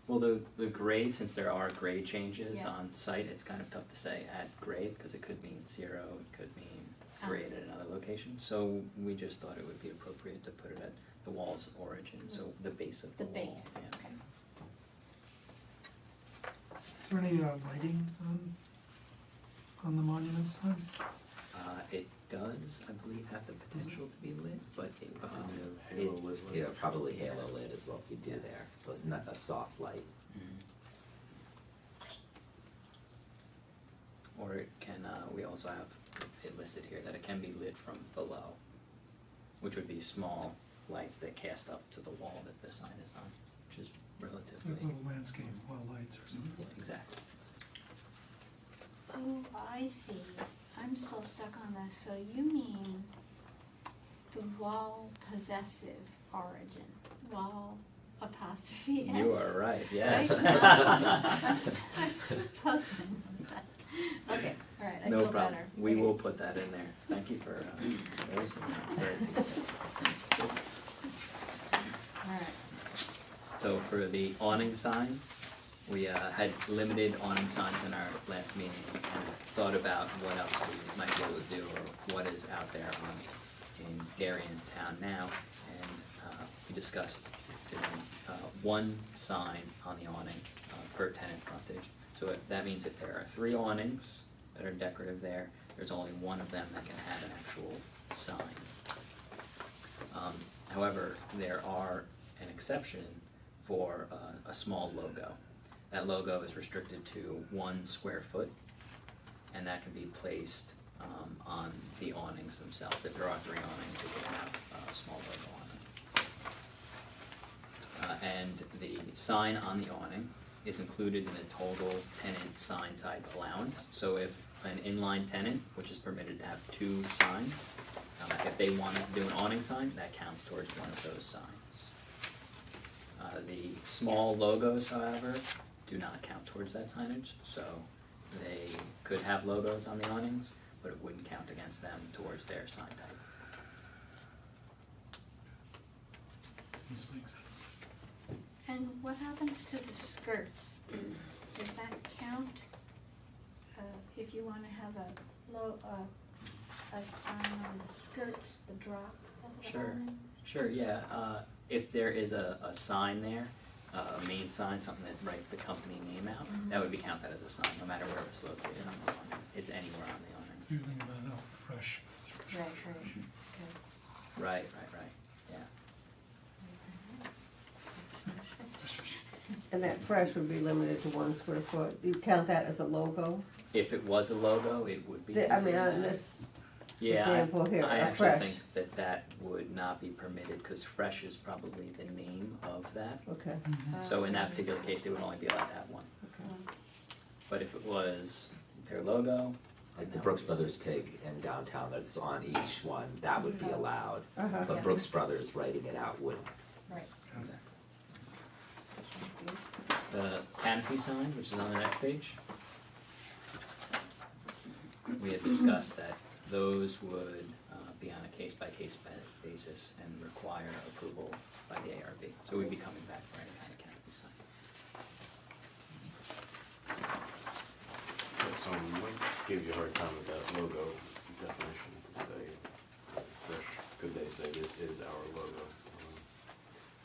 Well, the grade, since there are grade changes Yeah. on site, it's kind of tough to say at grade, because it could mean 0, it could mean grade at another location. So we just thought it would be appropriate to put it at the wall's origin, so the base of the The wall. base, yeah. okay. Is there any lighting on the monument sign? It does, I believe, have the potential to be lit, but Halo lit. Yeah, probably halo lit is what we do there, so it's not a soft light. Or it can, we also have it listed here that it can be lit from below, which would be small lights that cast up to the wall that the sign is on, which is relatively. Like little landscape wall lights or something? Exactly. Oh, I see. I'm still stuck on this. So you mean the wall possessive origin, wall apostrophe S? You are right, yes. I'm still puzzling with that. Okay, all right, I No feel problem. better. We Okay. will put that in there. Thank you for voicing that. It's very detailed. All right. So for the awning signs, we had limited awning signs in our last meeting and thought about what else we might be able to do or what is out there in Darien town now. And we discussed doing 1 sign on the awning per tenant frontage. So that means if there are 3 awnings that are decorative there, there's only 1 of them that can have an actual sign. However, there are an exception for a small logo. That logo is restricted to 1 square foot, and that can be placed on the awnings themselves. If there are 3 awnings, it can have a small logo on it. And the sign on the awning is included in the total tenant sign type allowance. So if an inline tenant, which is permitted to have 2 signs, if they wanted to do an awning sign, that counts towards 1 of those signs. The small logos, however, do not count towards that signage, so they could have logos on the awnings, but it wouldn't count against them towards their sign type. Seems to make sense. And what happens to the skirts? Do if you wanna have a sign on the skirt, the drop of the Sure. awning. Sure, yeah, if there is a sign there, a main sign, something that writes the company name out, that would be counted as a sign, no matter where it's located on the awning. It's anywhere on the awning. So you're thinking about, oh, fresh. Right, right, okay. Right, yeah. And that fresh would be limited to 1 square foot. You count that as a logo? If it was a logo, it would be I mean, considered on that. this Yeah, example here, I a actually fresh. think that that would not be permitted, cause fresh is probably the name of that. Okay, So in that particular case, they would only be allowed to have one. okay. But if it was their logo, Like then the that Brooks would be- Brothers pig in downtown that's on each one, that would be allowed. Uh-huh. But Brooks Brothers writing it out wouldn't. Exactly. The canopy sign, which is on the next page. We had discussed that those would be on a case-by-case basis and require approval by the ARB. So we'd be coming back for any kind of canopy sign. Someone might give you a hard time with that logo definition to say, fresh, could they say this is our logo?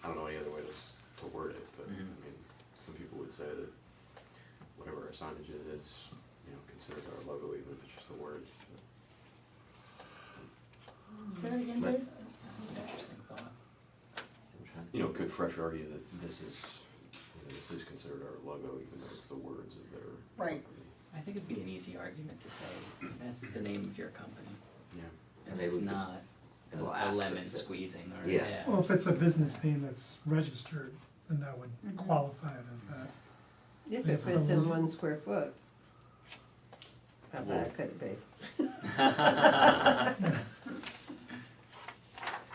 I don't know any other way to word it, but I Mhm. mean, some people would say that whatever our signage is, considered our logo, even if it's just a word. Say that again, But- Dave? That's an interesting thought. Could fresh argue that this is considered our logo, even though it's the words of their Right. company? I think it'd be an easy argument to say, that's the name of your company, Yeah. and And they it's would- not and we'll a asterisk lemon it. squeezing or, Yeah. yeah. Well, if it's a business name that's registered, then that would qualify it as that. If it fits in 1 square foot. How bad could it be? Yeah,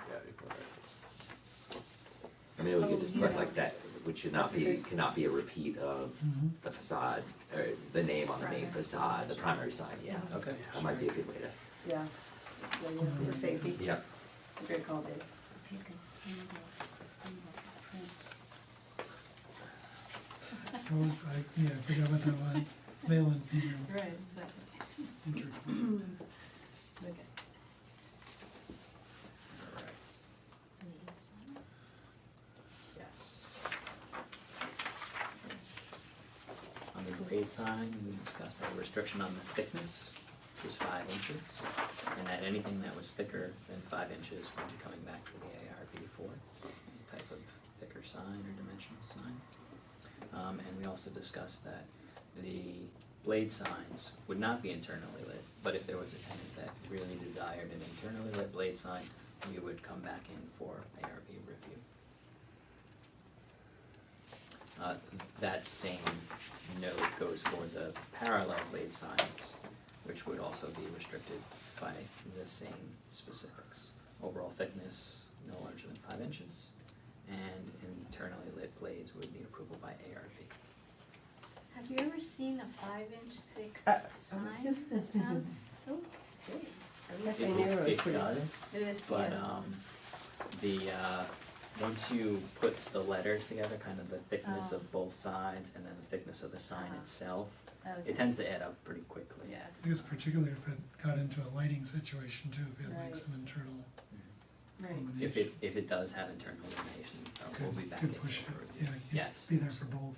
you're probably right. I mean, we could just put like that, which should not be, cannot be a repeat of the facade, or the name on the main facade, the primary sign, yeah. Okay. That might be a good way to, Yeah. For safety. yeah. It's a great call, Dave. Pick a symbol print. What was, I forgot what that was. Male and female. Right, exactly. Interchange. Okay. Alright. Yes. On the grade sign, we discussed a restriction on the thickness, which was 5 inches, and that anything that was thicker than 5 inches would be coming back to the ARB for any type of thicker sign or dimensional sign. And we also discussed that the blade signs would not be internally lit, but if there was a tenant that really desired an internally lit blade sign, we would come back in for ARB review. That same note goes for the parallel blade signs, which would also be restricted by the same specifics. Overall thickness no larger than 5 inches, and internally lit blades would need approval by ARB. Have you ever seen a 5-inch thick I was sign? just That thinking- sounds so big. Yes, I knew it was pretty- does, It is, but yeah. once you put the letters together, kind of the thickness Oh. of both sides and then the thickness of the sign Uh-huh. itself, Okay. it tends to add up pretty quickly. Yeah. I guess particularly if it got into a lighting situation too, if you had like Right. some internal Right. illumination. If it does have internal illumination, we'll be back in Could push for it, review. yeah, you'd Yes. be there for both.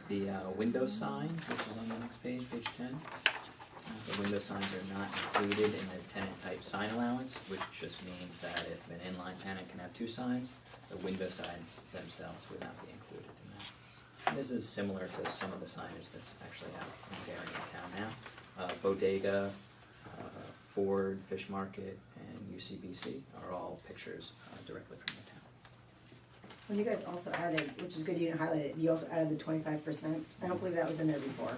The window signs, which is on the next page, page 10. The window signs are not included in the tenant type sign allowance, which just means that if an inline tenant can have 2 signs, the window signs themselves would not be included in that. And this is similar to some of the signage that's actually out in Darien town now. Bodega, Ford, Fish Market, and UCBC are all pictures directly from the town. When you guys also added, which is good you didn't highlight it, you also added the 25%. I don't believe that was in there before.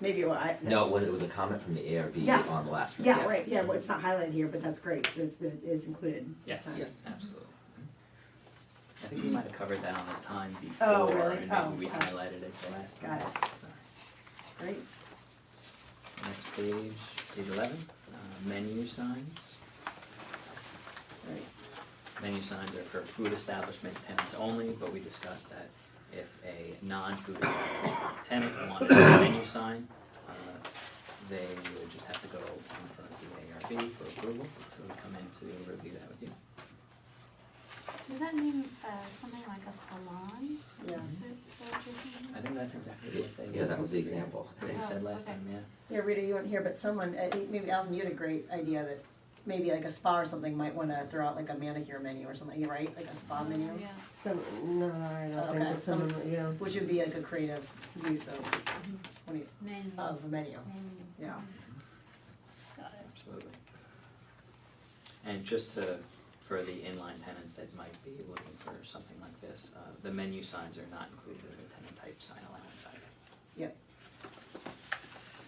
Maybe No, it was a comment from the ARB Yeah. on the last one, Yeah, yes. right, yeah, well, it's not highlighted here, but that's great, that it is included this Yes, time. absolutely. I think we might have covered that on the time Oh, before, really? and Oh, maybe we okay. highlighted it the last time. Got it. Sorry. Great. Next page, page 11, menu signs. Right. menu signs are for food establishment tenants only, but we discussed that if a non-food establishment tenant wanted a menu sign, they would just have to go in front of the ARB for approval, so we come in to review that with you. Does that mean, something like a salon? Yeah. Is that what you're thinking? I think that's exactly what they. Yeah, that was the example. They said last Okay. time, yeah. Yeah, Rita, you weren't here, but someone, I think maybe Allison, you had a great idea that maybe like a spa or something might wanna throw out like a manicure menu or something, right? Like a spa menu, Yeah. Some, no, I don't think Okay, that some, yeah. which would be like a creative use of, what do you, Menu. of a menu, Menu. yeah. Got it. Absolutely. And just to, for the inline tenants that might be looking for something like this, the menu signs are not included in the tenant type sign allowance either. Yep.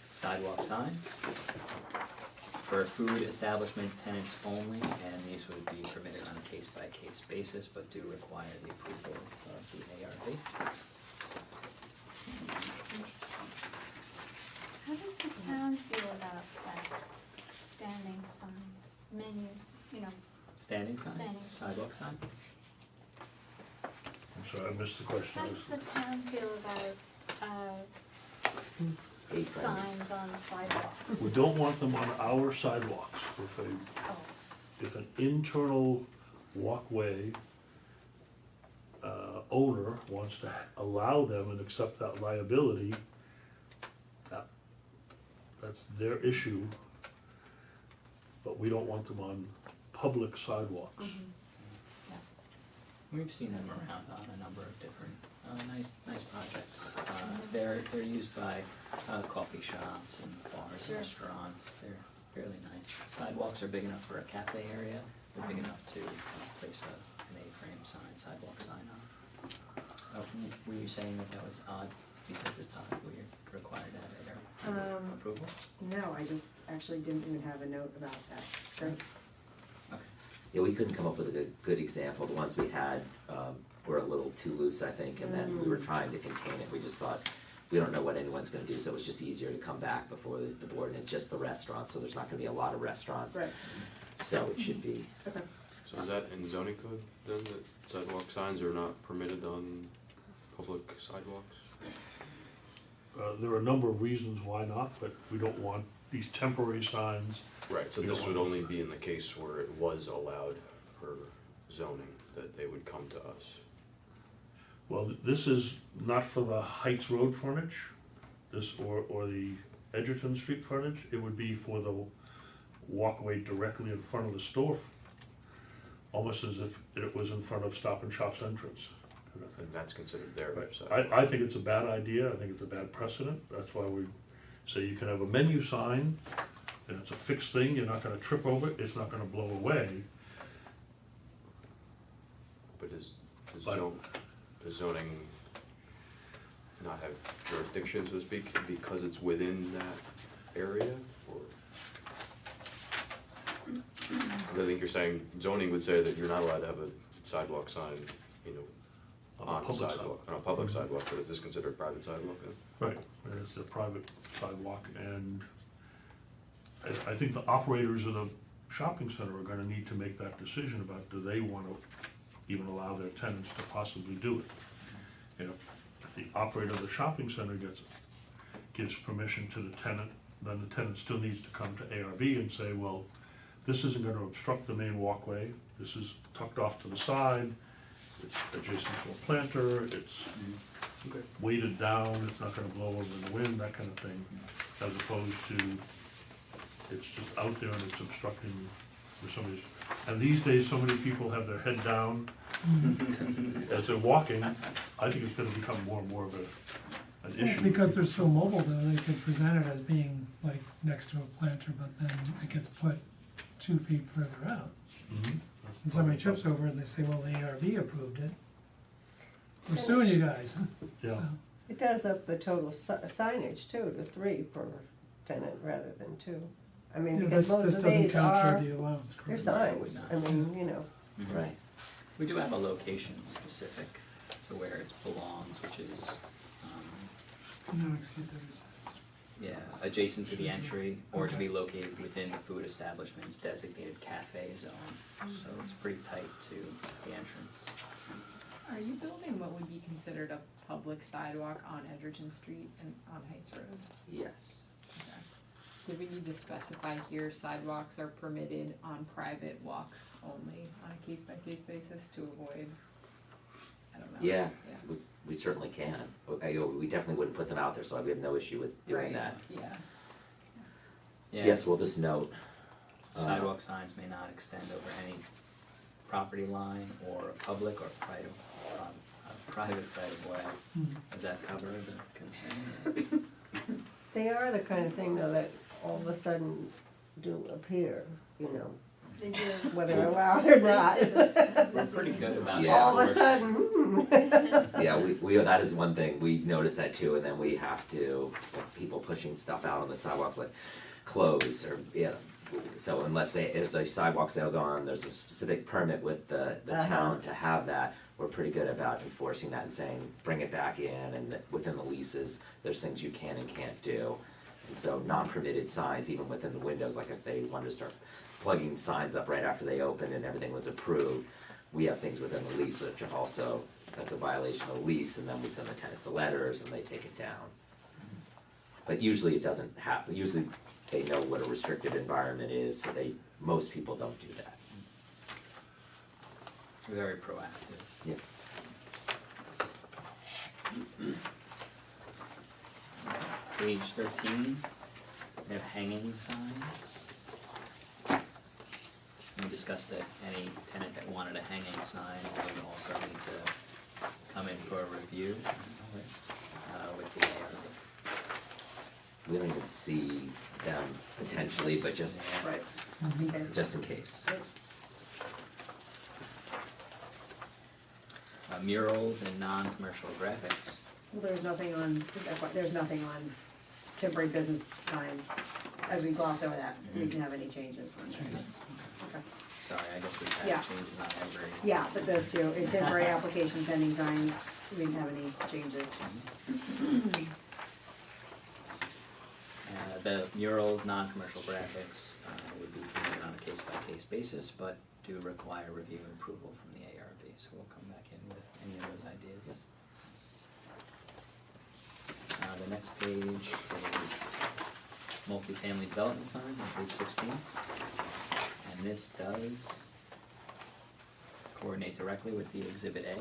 Sidewalk signs for food establishment tenants only, and these would be permitted on a case-by-case basis, but do require the approval of the ARB. How does the town feel about that standing signs, menus, Standing signs, Standing. sidewalk sign? I'm sorry, I missed the question. how does the town feel about, Aprons. signs on sidewalks? We don't want them on our sidewalks. Oh, If an internal walkway owner wants to allow them and accept that liability, that's their issue. But we don't want them on public sidewalks. We've seen them around on a number of different, nice projects. They're used by, coffee shops and bars and restaurants, they're fairly nice. Sidewalks are big enough for a cafe area, they're big enough to place an A-frame sign, sidewalk sign on. Were you saying that was odd, because it's odd, we're required to have ARB approval? No, I just actually didn't even have a note about that, it's great. Yeah, we couldn't come up with a good example. The ones we had were a little too loose, I think, and then we were trying to contain it. We just thought, we don't know what anyone's gonna do, so it was just easier to come back before the board, and it's just the restaurants, so there's not gonna be a lot of restaurants. Right. So it should be, So is that in zoning code then, that sidewalk signs are not permitted on public sidewalks? There are a number of reasons why not, but we don't want these temporary signs. Right, so We this don't would want only those. be in the case where it was allowed per zoning, that they would come to us. Well, this is not for the Heights Road frontage, this, or the Edgerton Street frontage, it would be for the walkway directly in front of the store, almost as if it was in front of Stop and Shop's entrance. And that's considered their Right. sidewalk. I think it's a bad idea, I think it's a bad precedent, that's why we say you can have a menu sign, and it's a fixed thing, you're not gonna trip over it, it's not gonna blow away. But does But- does zoning not have jurisdiction, so to speak, because it's within that area, or? 'Cause I think you're saying zoning would say that you're not allowed to have a sidewalk sign, On a on public sidewalk, on a public Mhm. sidewalk, but is this considered private sidewalk then? Right, and it's a private sidewalk, and I think the operators of the shopping center are gonna need to make that decision about, do they wanna even allow their tenants to possibly do it? And if the operator of the shopping center gives permission to the tenant, then the tenant still needs to come to ARB and say, well, this isn't gonna obstruct the main walkway, this is tucked off to the side, it's adjacent to a planter, it's weighted down, it's not gonna blow over in the wind, that kind of thing, as opposed to it's just out there and it's obstructing for somebody's. And these days, so many people have their head down as they're walking, I think it's gonna become more and more of an issue. Because they're so mobile though, they could present it as being like next to a planter, but then it gets put 2 feet further out. Mhm. And somebody trips over it and they say, well, the ARB approved it. We're suing you guys. Yeah. So, It does up the total signage too, to 3 per tenant rather than 2. I mean, yeah, because this most of doesn't these capture are, the allowance. they're correct? signs, I mean, right. We do have a location specific to where it belongs, which is, Not exceed 30 seconds. Yeah, adjacent to the entry, or to be located within the food establishment's designated cafe zone. So it's pretty tight to the entrance. Are you building what would be considered a public sidewalk on Edgerton Street and on Heights Road? Yes. Okay. Do we need to specify here sidewalks are permitted on private walks only on a case-by-case basis to avoid, I don't know. Yeah, we certainly can. We definitely wouldn't put them out there, so we have no issue with doing Right, that. yeah. Yeah, Yes, we'll just note. sidewalk signs may not extend over any property line or a public or private right of way. Does that cover the concern? They are the kind of thing though that all of a sudden do appear, you know, They do. whether allowed or not. We're pretty good about Yeah. All of a enforcing. sudden, Yeah, we that is one thing, we noticed that too, and then we have to, like, people pushing stuff out on the sidewalk, like clothes or, so unless there's a sidewalk sale going on, there's a specific permit with the town to have that, we're pretty good about enforcing that and saying, bring it back in, and within the leases, there's things you can and can't do. And so non-permitted signs, even within the windows, like if they wanted to start plugging signs up right after they opened and everything was approved, we have things within the lease which are also, that's a violation of the lease, and then we send the tenants the letters and they take it down. But usually it doesn't happen, usually they know what a restricted environment is, so most people don't do that. Very proactive. Yeah. Page 13, we have hanging signs. We discussed that any tenant that wanted a hanging sign would also need to come in for a review with the ARB. We don't even see them potentially, but just Right. just in case. Murals and non-commercial graphics. Well, there's nothing on temporary business signs. As we gloss over that, we can have any changes on this. Okay. Sorry, I guess we've had Yeah. changes on every. Yeah, but those two, in temporary application pending signs, we didn't have any changes. The murals, non-commercial graphics, would be permitted on a case-by-case basis, but do require review and approval from the ARB, so we'll come back in with any of those ideas. The next page is multifamily development signs on page 16. And this does coordinate directly with the Exhibit A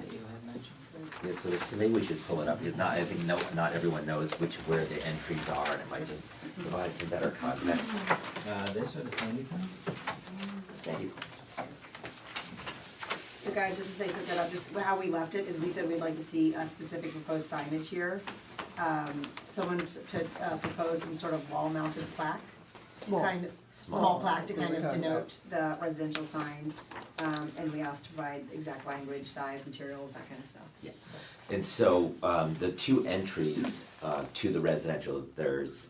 that you had mentioned. Yeah, so to me, we should pull it up, because I think not everyone knows where the entries are, and it might just provide some better context. This or the Sandy plan? Same. So guys, just as they set that up, just how we left it is we said we'd like to see a specific proposed signage here. Someone to propose some sort of wall-mounted plaque. Small. Kind of, small plaque to kind of denote the residential sign. And we asked to provide exact language, size, materials, that kind of stuff. Yeah. And so, the two entries to the residential, there's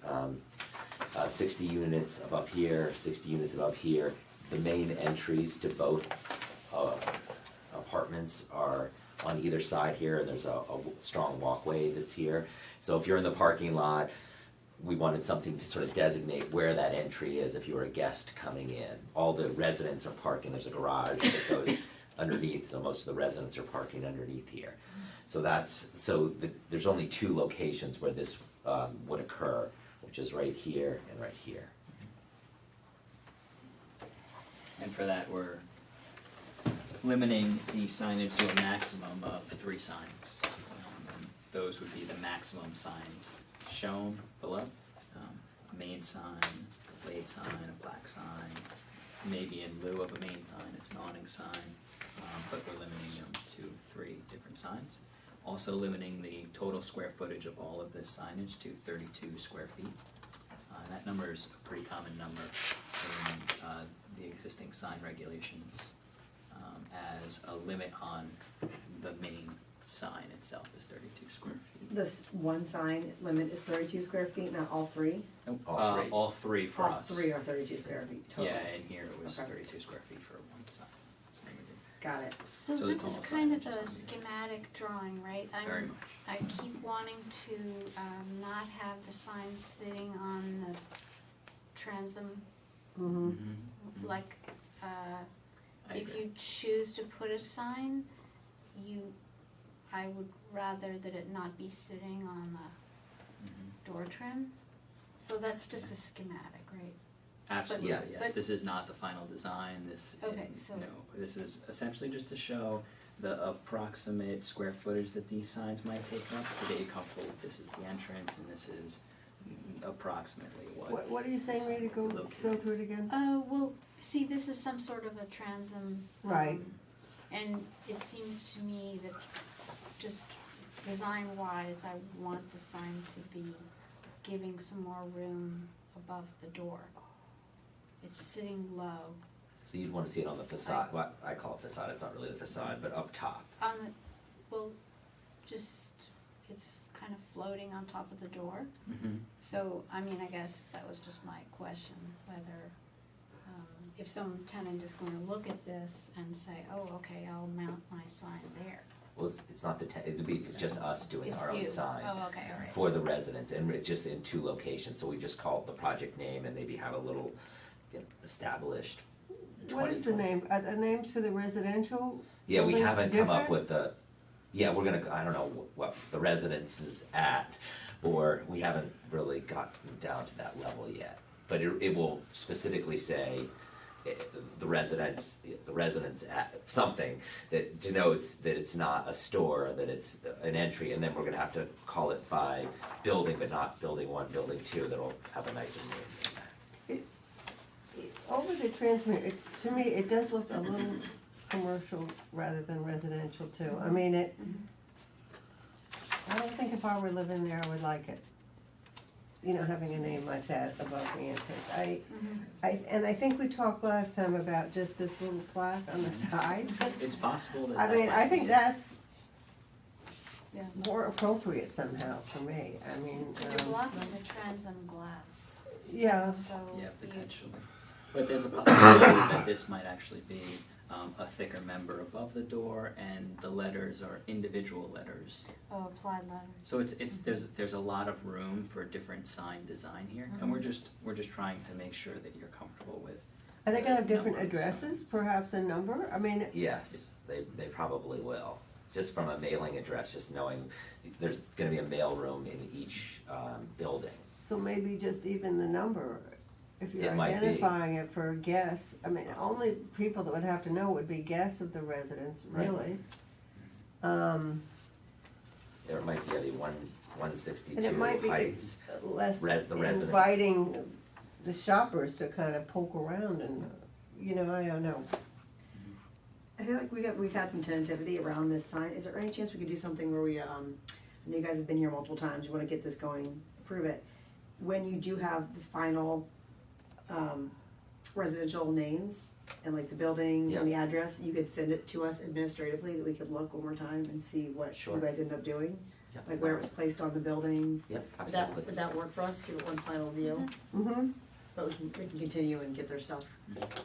60 units above here, 60 units above here. The main entries to both apartments are on either side here, and there's a strong walkway that's here. So if you're in the parking lot, we wanted something to sort of designate where that entry is if you were a guest coming in. All the residents are parking, there's a garage that goes underneath, so most of the residents are parking underneath here. So there's only two locations where this would occur, which is right here and right here. And for that, we're limiting the signage to a maximum of 3 signs. And those would be the maximum signs shown below. A main sign, a blade sign, a black sign, maybe in lieu of a main sign, it's an awning sign, but we're limiting them to 3 different signs. Also limiting the total square footage of all of this signage to 32 square feet. And that number is a pretty common number in the existing sign regulations as a limit on the main sign itself is 32 square feet. This one sign limit is 32 square feet, not all 3? Nope, All 3. all 3 for All us. 3 are 32 square feet total. Yeah, and here it was Okay. 32 square feet for one sign. It's limited. Got it. So So this the is total kind of signage is a limited. schematic drawing, right? Very I'm, much. I keep wanting to, not have the sign sitting on the transom, Mm-hmm. Mhm. like, I if agree. you choose to put a sign, I would rather that it not be sitting on the Mhm. door trim. So that's just a schematic, right? Absolutely, Yeah. yes. But- This is not the final design. This Okay, is, so- no. This is essentially just to show the approximate square footage that these signs might take up to get you comfortable with this is the entrance and this is approximately What are you saying, Rita, go through it again? Well, see, this is some sort of a transom. Right. And it seems to me that just design-wise, I want the sign to be giving some more room above the door. It's sitting low So you'd wanna see it on the facade, well, I call it facade, it's not really the facade, but up top. on the, well, just, it's kind of floating on top of the door. Mm-hmm. So, I mean, I guess that was just my question, whether, if some tenant is going to look at this and say, oh, okay, I'll mount my sign there. Well, it's not it'd be just us doing It's our own you. sign. Oh, okay, all right. For the residents, and it's just in 2 locations, so we just call it the project name and maybe have a little, established. What is the name? Are the names for the residential? Yeah, we buildings haven't come up different? with we're gonna, I don't know what the residence is at, or we haven't really gotten down to that level yet. But it will specifically say, the residence at something that denotes that it's not a store, that it's an entry, and then we're gonna have to call it by building, but not building 1, building 2, that'll have a nicer name than that. Over the transmitter, to me, it does look a little commercial rather than residential too. I mean, I don't think if I were living there, I would like it. You know, having a name like that above the entrance. I think we talked last time about just this little plaque on the side. It's possible that. I that mean, might I be think it. that's Yeah. more appropriate somehow for me. I mean, Because you're blocking the transom glass, yeah. so. Yeah, you- potentially. But there's a possibility that this might actually be a thicker member above the door and the letters are individual letters. Oh, applied letters. So there's a lot of room for different sign design here, and we're just trying to make sure that you're comfortable with. Are they gonna have the different number of addresses, signs. perhaps a number? I mean, Yes, they probably will, just from a mailing address, just knowing there's gonna be a mailroom in each, building. so maybe just even the number, if you're It might be. identifying it for guests. I mean, only people that would have to know would be guests of the residents, Right. really. There might be the And it 162 might be Heights. less the residents. inviting the shoppers to kind of poke around and, you know, I don't know. I feel like we've had some tentativity around this sign. Is there any chance we could do something where we, I know you guys have been here multiple times, you wanna get this going, approve it. When you do have the final, residential names and like the building and the address, you could send it to us administratively that we could look one more time and see what Sure. you guys end up doing? Yep. Like where it was placed on the building? Yep, Would that, absolutely. would that work for us? Give it one final view? Mm-hmm. But we can continue and get their stuff. But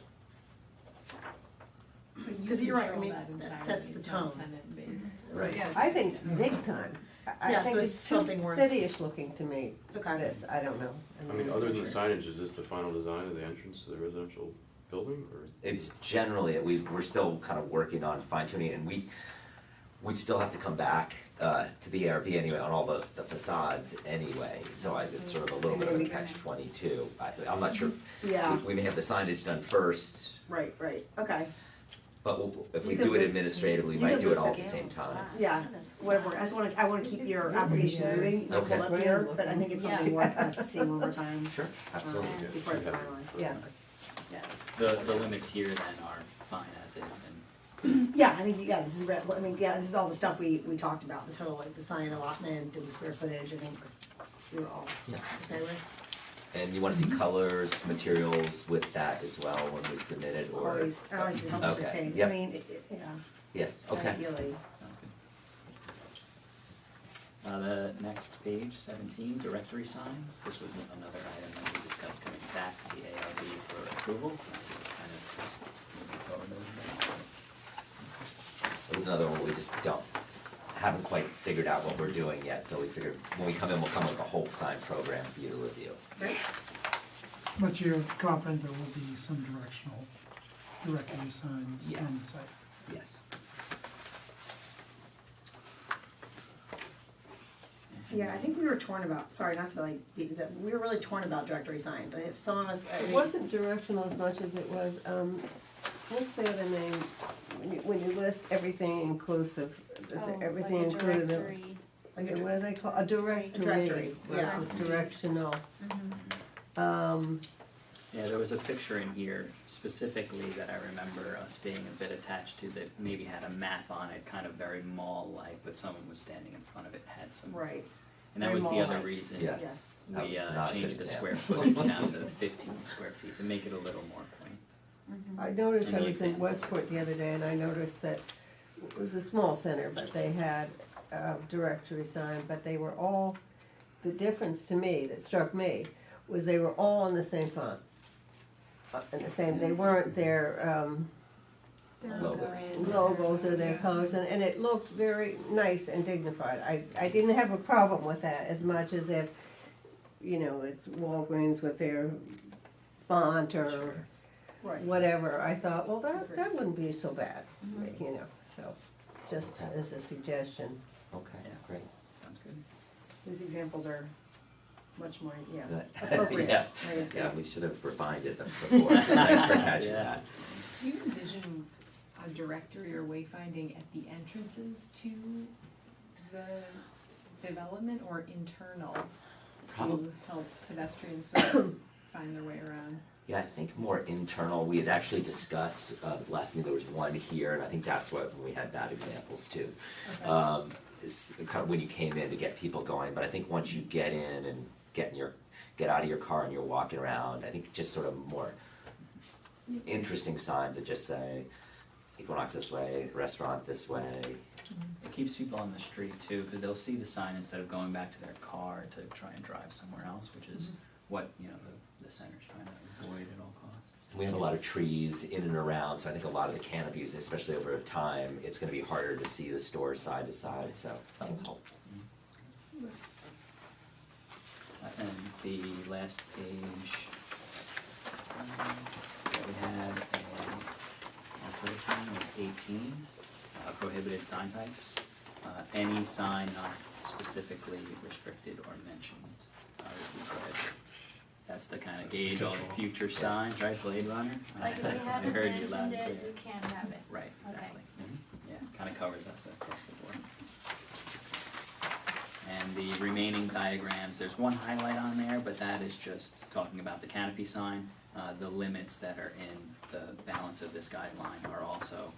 you 'Cause you're right, I control mean, that that sets the entirely, it's not tone. tenant-based. Right. I think big time. I Yeah, think so it's it's too something worth- cityish looking to me, Okay. this, I don't know. I mean, other than the signage, is this the final design of the entrance to the residential building, or? It's generally, we're still kind of working on fine tuning, and we still have to come back to the ARB anyway on all the facades anyway, so it's sort of a little bit of a catch-22. I'm not sure, Yeah, we may have the signage done first, right, okay. but if we You could do it look- administratively, we you might could do it look all at at the same time. Yeah, whatever, I wanna keep your application moving, not hold up here, but I think it's something worth us seeing one more time. Sure, absolutely. Before it's finalized. Yeah. The limits here then are fine as is, and Yeah, I think, this is, this is all the stuff we talked about, the total, like the sign allotment and the square footage, I think we were all Yeah. okay with. And you wanna see colors, materials with that as well when we submit it, or? Always helps, Okay, okay, I yep. mean, yeah, Yes, okay. ideally. sounds good. The next page, 17, directory signs. This was another item that we discussed coming back to the ARB for approval. So it's kind of moving forward a little bit. is another one we just haven't quite figured out what we're doing yet, so we figured when we come in, we'll come up with a whole sign program for you to review. Great. But you're confident there will be some directory signs Yes. on the site? Yes. Yeah, I think we were torn about, sorry, not to like, beat this up, we were really torn about directory signs. I have some of us, I It mean, wasn't directional as much as it was, what's the other name? When you list everything inclusive, does it, everything included? like What a do they call, a directory Directory, yeah. versus directional. Yeah, there was a picture in here specifically that I remember us being a bit attached to that maybe had a map on it, kind of very mall-like, but someone was standing in front of it, had some. Right. And that Very was the other mall-like. reason Yes. Yes. That we was not a good changed the example. square footage down to 15 square feet to make it a little more quaint. I noticed, And I the was in example. Westport the other day, and I noticed that it was a small center, but they had a directory sign, but they were all, the difference to me, that struck me, was they were all in the same font. And the same, they weren't their, logos or their colors, and it looked very nice and dignified. I didn't have a problem with that as much as if, you know, it's Walgreens with their font or Right. whatever. I thought, well, that wouldn't be so bad, you know, so, just Okay. as a suggestion. Okay, Yeah. great. Sounds good. These examples are much more, yeah, Good. appropriate. Yeah. I would say. Yeah, we should have refined it before, so thanks for catching Yeah. that. Do you envision a directory or wayfinding at the entrances to the development or internal to help pedestrians sort of find their way around? Yeah, I think more internal. We had actually discussed, last meeting, there was one here, and I think that's what, we had bad examples too. Okay. It's kind of when you came in to get people going, but I think once you get in and get out of your car and you're walking around, I think just sort of more interesting signs that just say Equinox this way, restaurant this way. It keeps people on the street too, because they'll see the sign instead of going back to their car to try and drive somewhere else, which is what, you know, the center's trying to avoid at all costs. We have a lot of trees in and around, so I think a lot of the canopies, especially over time, it's gonna be harder to see the stores side to side, so that'll help. And the last page, that we had alteration was 18, prohibited sign types. Any sign not specifically restricted or mentioned would be prohibited. That's to kind of gauge all the future signs, right, Blade Runner? Like if we I haven't heard you loud mentioned and it, clear. you can't have it. Right, exactly. Yeah, kind of covers us across the board. And the remaining diagrams, there's one highlight on there, but that is just talking about the canopy sign. The limits that are in the balance of this guideline are also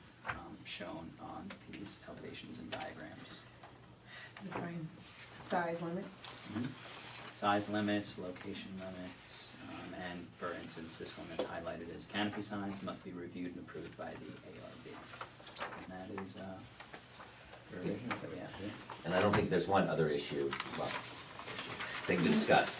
shown on these elevations and diagrams. The signs, size limits. Size limits, location limits, and for instance, this one that's highlighted as canopy signs must be reviewed and approved by the ARB. And that is, the revisions that we have here. And I don't think there's one other issue, well, thing to discuss,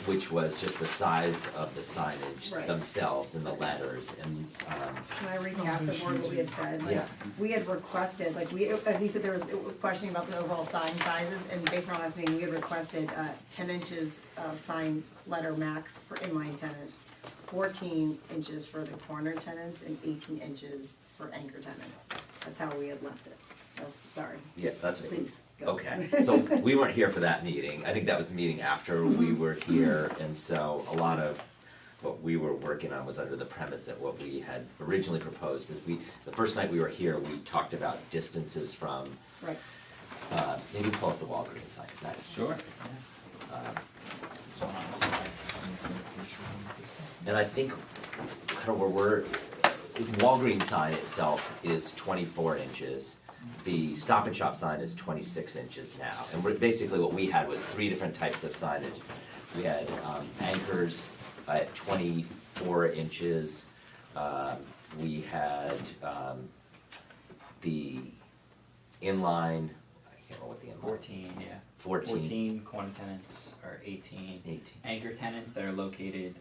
which was just the size of the signage Right. themselves and the letters and, Can I recap the board what we had said? Like, Yeah. we had requested, like, as he said, there was questioning about the overall sign sizes, and based on our last meeting, we had requested, 10 inches of sign letter max for inline tenants, 14 inches for the corner tenants, and 18 inches for anchor tenants. That's how we had left it, so, sorry, yeah, that's what. please, go. Okay, so we weren't here for that meeting. I think that was the meeting after we were here, and so a lot of what we were working on was under the premise that what we had originally proposed, because the first night we were here, we talked about distances from, Right, maybe pull up the Walgreens sign, because that's. Sure. This one on the side. And I think kind of where the Walgreens sign itself is 24 inches. The Stop and Shop sign is 26 inches now. And basically what we had was 3 different types of signage. We had anchors at 24 inches. We had the inline, I can't remember what the inline. 14, yeah. 14. Corner tenants are 18. 18. Anchor tenants that are located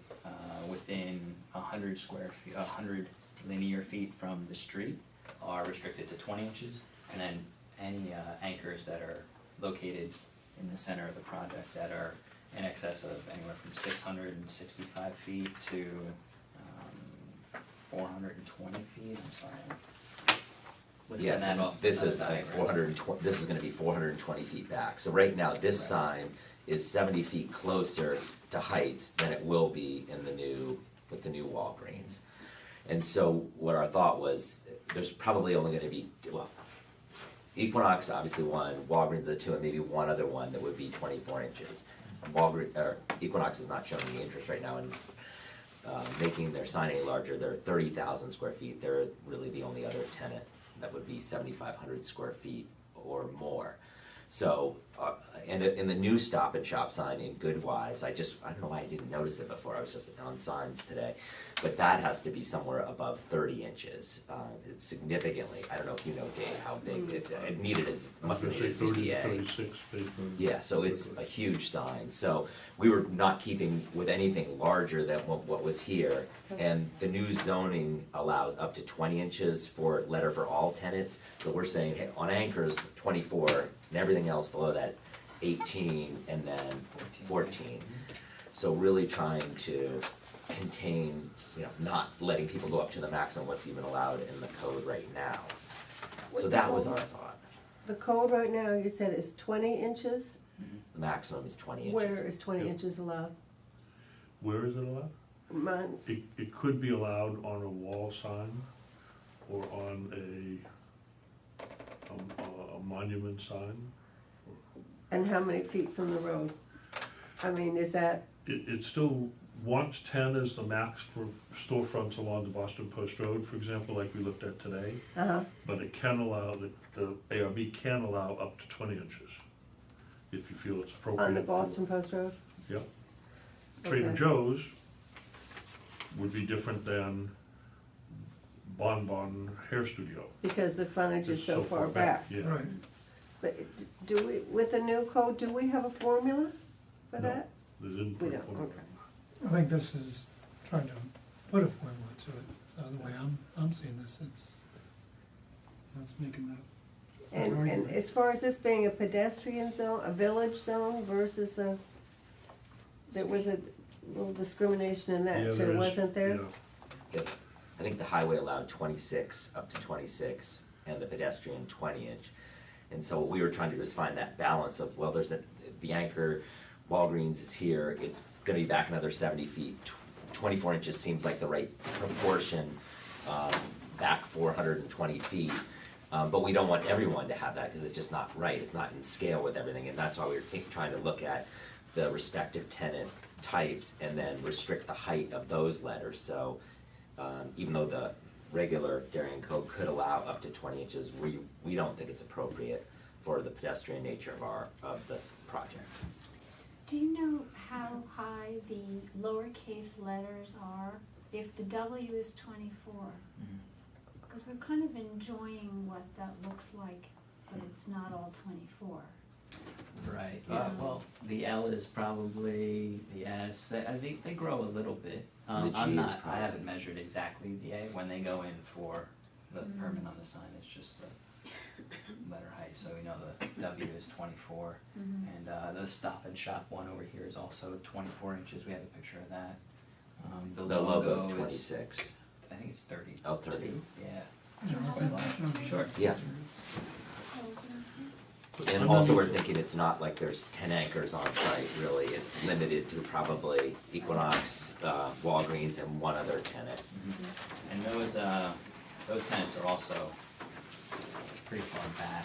within 100 linear feet from the street are restricted to 20 inches. And then any anchors that are located in the center of the project that are in excess of anywhere from 665 feet to 420 feet, I'm sorry. Listing Yes, that and off this of is, the I think, diagram. 420, this is gonna be 420 feet back. So right now, this Right. sign is 70 feet closer to Heights than it will be in the new, with the new Walgreens. And so what our thought was, there's probably only gonna be, well, Equinox, obviously one, Walgreens a two, and maybe one other one that would be 24 inches. Equinox is not showing the interest right now in making their sign any larger. They're 30,000 square feet. They're really the only other tenant that would be 7,500 square feet or more. So, and in the new Stop and Shop sign in Good Wives, I don't know why I didn't notice it before, I was just on signs today, but that has to be somewhere above 30 inches. It's significantly, I don't know if you know, Dave, how big it needed is, must have needed 30 to ZBA. 36 based on. Yeah, so it's a huge sign, so we were not keeping with anything larger than what was here. And the new zoning allows up to 20 inches for letter for all tenants, so we're saying, hey, on anchors, 24, and everything else below that, 18, and then 14. So really trying to contain, not letting people go up to the maximum what's even allowed in the code right now. So that was our thought. The code right now, you said is 20 inches? The maximum is 20 inches. Where is 20 Yeah. inches allowed? Where is it allowed? Mine, It could be allowed on a wall sign or on a monument sign. and how many feet from the road? I mean, is that, It still wants 10 as the max for storefronts along the Boston Post Road, for example, like we looked at today. But it can allow, the ARB can allow up to 20 inches if you feel it's appropriate. on the for- Boston Post Road? Yep. Trader Okay. Joe's would be different than Bon Bon Hair Studio. Because the frontage is It's so far back. Yeah. Right. But do we, with the new code, do we have a formula for No. that? There's input We don't, from- okay. I think this is trying to put a formula to it. The way I'm seeing this, that's making that. That's And argument. as far as this being a pedestrian zone, a village zone versus there was a little discrimination in Yeah, that there too, is, wasn't there? yeah. Yep. I think the highway allowed 26, up to 26, and the pedestrian 20 inch. And so what we were trying to do is find that balance of, well, there's the anchor, Walgreens is here, it's gonna be back another 70 feet. 24 inches seems like the right proportion, back 420 feet. But we don't want everyone to have that, because it's just not right, it's not in scale with everything, and that's why we were trying to look at the respective tenant types and then restrict the height of those letters, so, even though the regular Darien code could allow up to 20 inches, we don't think it's appropriate for the pedestrian nature of this project. Do you know how high the lowercase letters are? If the W is 24? Because we're kind of enjoying what that looks like, but it's not all 24. Right, Yeah. well, the L is probably the S, I think they grow a little bit. The G I'm is not, I probably- haven't measured exactly the A, when they go in for the permit on the sign, it's just the letter height, so we know the W is 24. And the Stop and Shop one over here is also 24 inches, we have a picture of that. The logo's logo is, 26. I think it's 30. Oh, 30. Yeah. Yeah, It's I quite think- large. no, Sure. Yeah. And also we're thinking it's not like there's 10 anchors on site, really, it's limited to probably Equinox, Walgreens, and one other tenant. And those tenants are also pretty far back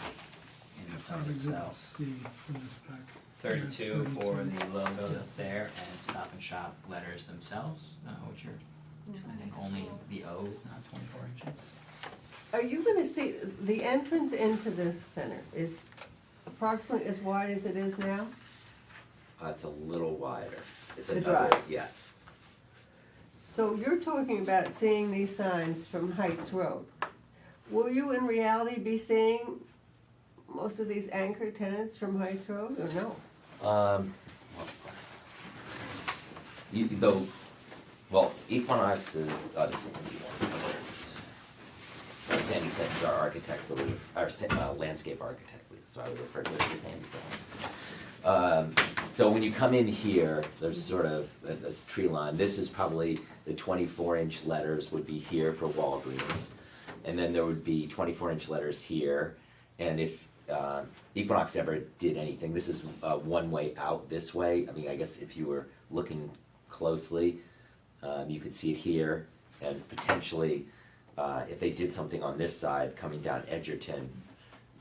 in the That's site how exhibit itself. C from this pack. 32 Yeah, it's for 32. the logo that's there, and Stop and Shop letters themselves, which are, I think only the O is not 24 inches. Are you gonna see, the entrance into this center is approximately as wide as it is now? It's a little wider. It's The another, drive. yes. So you're talking about seeing these signs from Heights Road. Will you in reality be seeing most of these anchor tenants from Heights Road, or no? Well, Equinox is, obviously, Sandy Clinton's our architect, so we, our landscape architect, so I would refer to it as Sandy Clinton. So when you come in here, there's sort of this tree line. This is probably the 24-inch letters would be here for Walgreens. And then there would be 24-inch letters here. And if Equinox ever did anything, this is one way out this way. I mean, I guess if you were looking closely, you could see it here. And potentially, if they did something on this side, coming down Edgerton,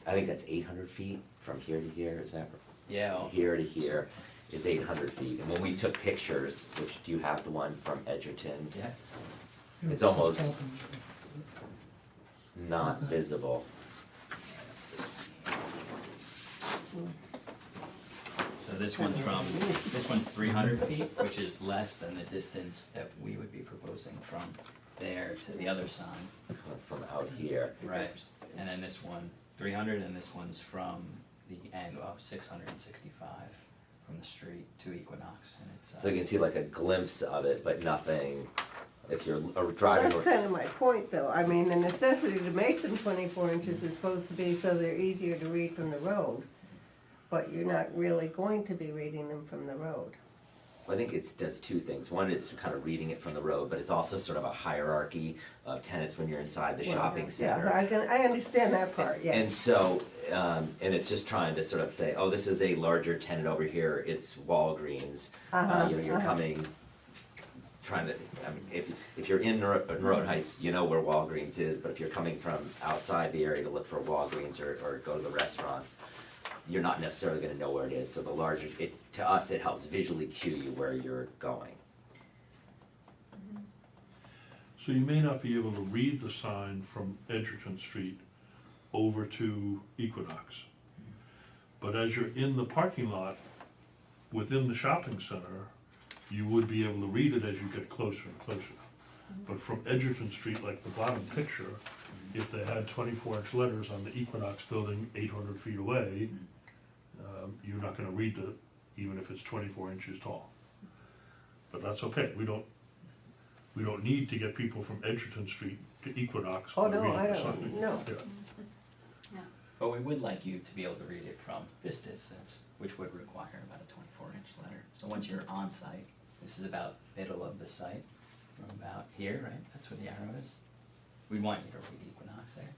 I think that's 800 feet from here to here, is that right? Yeah. Here to here is 800 feet. And when we took pictures, which, do you have the one from Edgerton? Yeah. It's almost not visible. That's this one. So this one's 300 feet, which is less than the distance that we would be proposing from there to the other sign. From out here. Right. And then this one, 300, and this one's from the angle of 665 from the street to Equinox, and it's. So you can see like a glimpse of it, but nothing, if you're driving. That's kind of my point, though. I mean, the necessity to make them 24 inches is supposed to be so they're easier to read from the road. But you're not really going to be reading them from the road. I think it does two things. One, it's kind of reading it from the road, but it's also sort of a hierarchy of tenants when you're inside the shopping center. Yeah, I understand that part, yes. And so, and it's just trying to sort of say, oh, this is a larger tenant over here, it's Walgreens. You know, you're coming, trying to, I mean, if you're in Road Heights, you know where Walgreens is, but if you're coming from outside the area to look for Walgreens or go to the restaurants, you're not necessarily gonna know where it is, so the larger, to us, it helps visually cue you where you're going. So you may not be able to read the sign from Edgerton Street over to Equinox. But as you're in the parking lot within the shopping center, you would be able to read it as you get closer and closer. But from Edgerton Street, like the bottom picture, if they had 24-inch letters on the Equinox building 800 feet away, you're not gonna read it, even if it's 24 inches tall. But that's okay, we don't need to get people from Edgerton Street to Equinox Oh, by no, reading I the don't, sign. no. Yeah. But we would like you to be able to read it from this distance, which would require about a 24-inch letter. So once you're on site, this is about middle of the site, from about here, right? That's where the arrow is. We want you to read Equinox there.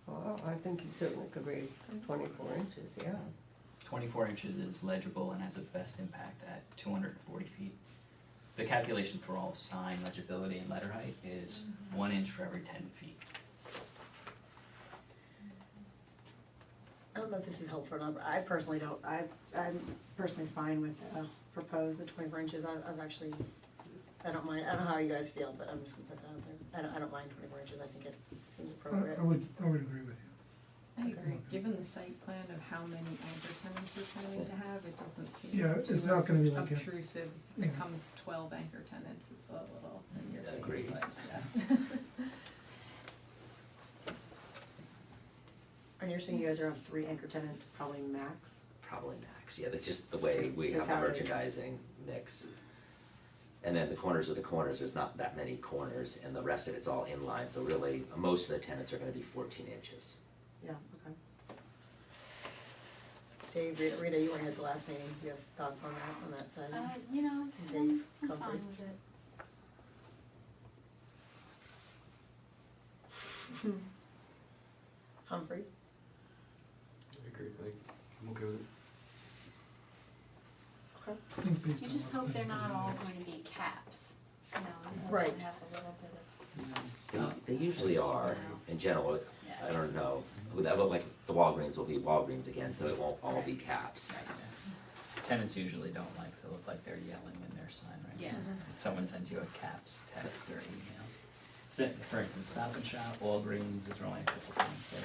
Well, I think you certainly could read 24 inches, yeah. 24 inches is legible and has the best impact at 240 feet. The calculation for all sign legibility and letter height is 1 inch for every 10 feet. I don't know if this is helpful or not, but I personally don't, I'm personally fine with, propose the 24 inches. I've actually, I don't mind, I don't know how you guys feel, but I'm just gonna put that out there. I don't mind 24 inches, I think it seems appropriate. I would agree with you. I agree, given the site plan of how many anchor tenants you're planning to have, it doesn't seem Yeah, it's not gonna be like a- obtrusive. yeah. Becomes 12 anchor tenants, it's a little in your face, Agreed. but, yeah. And you're saying you guys are on 3 anchor tenants, probably max? Probably max, yeah, that's just the way we That's have how the it is. merchandising mix. And then the corners of the corners, there's not that many corners, and the rest of it's all inline, so really, most of the tenants are gonna be 14 inches. Yeah, okay. Dave, Rita, you weren't here at the last meeting, do you have thoughts on that side? You know, Dave, I'm comfort? fine with it. Humphrey? I agree, I'm okay with it. I think based You on just what's hope been they're not presented. all going to be caps, you know, and Right. have a little bit of. They usually are, in general, I don't know, but like the Walgreens will be Walgreens again, so it won't all be caps. Tenants usually don't like to look like they're yelling in their sign, right? Yeah. Someone sends you a caps text or email. So, for instance, Stop and Shop, Walgreens, is only a couple things there.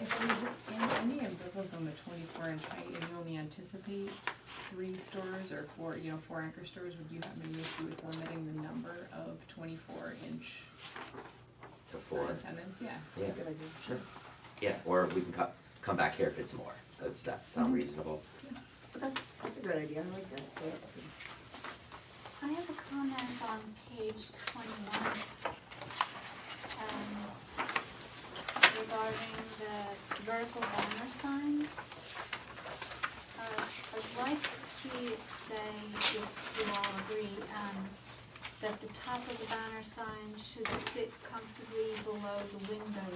If there's any ambivalence on the 24-inch height, and you only anticipate 3 stores or 4, 4 anchor stores, would you have any issue with limiting the number of 24-inch To 4, sign tenants? Yeah. yeah, Good idea. sure, yeah, or we can come back here if it's more, does that sound reasonable? Okay, that's a great idea, I like that. I I have a comment on page 21, regarding the vertical banner signs. I'd like to see it say, if you all agree, that the top of the banner sign should sit comfortably below the window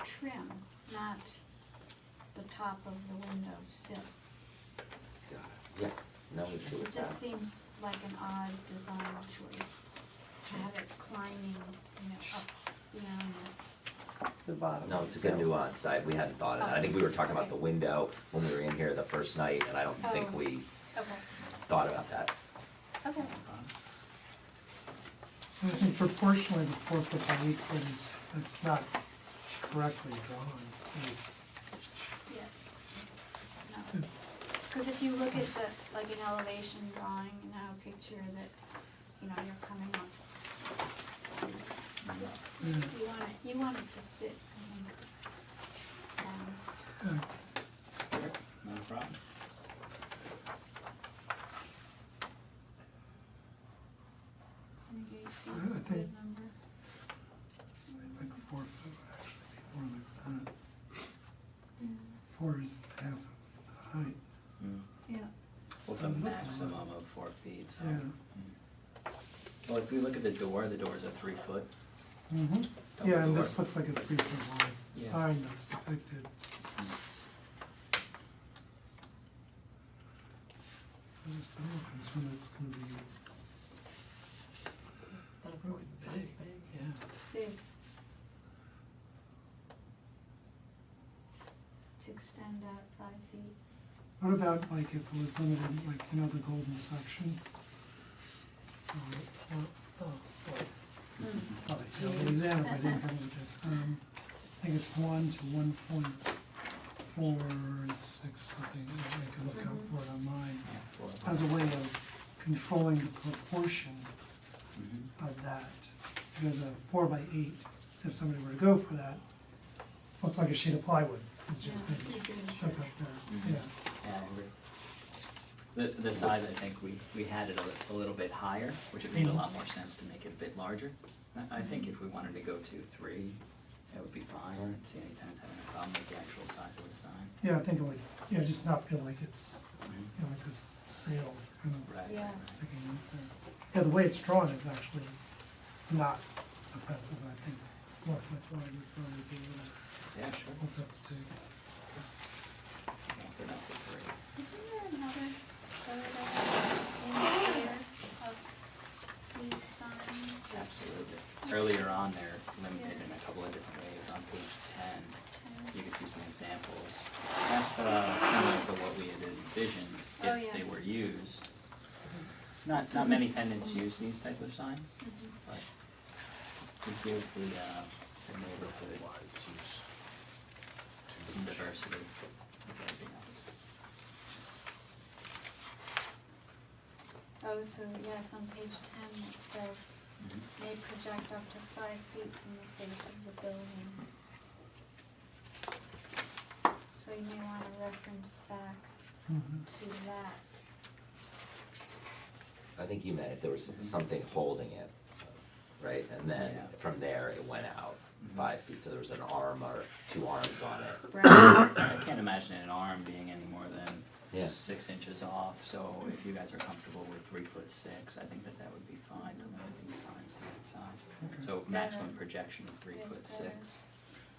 trim, not the top of the window sill. Yeah, no issue It with that. just seems like an odd design choice, to have it climbing, up beyond The bottom. No, it's a good nuance. We hadn't thought of that. I think we were talking about the window when we were in here the first night, and I don't think Oh. we Okay, thought about that. okay. I think proportionally, the 4 foot by 8 foot is, it's not correctly drawn. It's- Yeah. No. Cause if you look at the, like an elevation drawing, now picture that, you're coming up. So, yeah. you want it to sit, I think, down. No problem. I think 8 feet I is a think- good number. Like 4 foot would actually be more like that. 4 is half of the height, Yeah. Well, it's a maximum of 4 feet, so. yeah. Well, if we look at the door's a 3 foot. Mm-hmm. double Yeah, and door. this looks like a 3 foot wide Yeah. sign that's depicted. I'm just a little concerned that's gonna be really big, yeah. Big. To extend out 5 feet. What about like if it was limited, like, the golden section? Probably fail the exam if I didn't come with this. I think it's 1 to 1.46 something, I can look out for it on mine. As a way of controlling the proportion of that. Because a 4 by 8, if somebody were to go for that, looks like a sheet of plywood. It's just Yeah, maybe pretty good stuck up there, yeah. Yeah, I agree. The size, I think we had it a little bit higher, which would make a lot more sense to make it a bit larger. I think if we wanted to go to 3, it would be fine. I don't see any tenants having a problem with the actual size of the sign. Yeah, I think it would, just not feel like it's, like this sail kind of Right. Yeah. sticking out there. Yeah, the way it's drawn is actually not offensive, I think 4 foot wide would probably be Yeah, sure. what's up to take. They're not so great. Isn't there another photo in here of these signs? Absolutely. Earlier on, they're limited in a couple of different ways. On page 10, you can see some examples. That's similar to what we had envisioned Oh, if yeah. they were used. Not many tenants use these type of signs, but we give the neighborhood some diversity with everything else. Oh, so yes, on page 10 it says, may project up to 5 feet from the face of the building. So you may want to reference back to that. I think you meant if there was something holding it, right? And then Yeah. from there, it went out 5 feet, so there was an arm or 2 arms on it. I can't imagine an arm being any more than Yeah. 6 inches off, so if you guys are comfortable with 3'6", I think that would be fine to limit these signs to that size. So maximum projection of 3'6",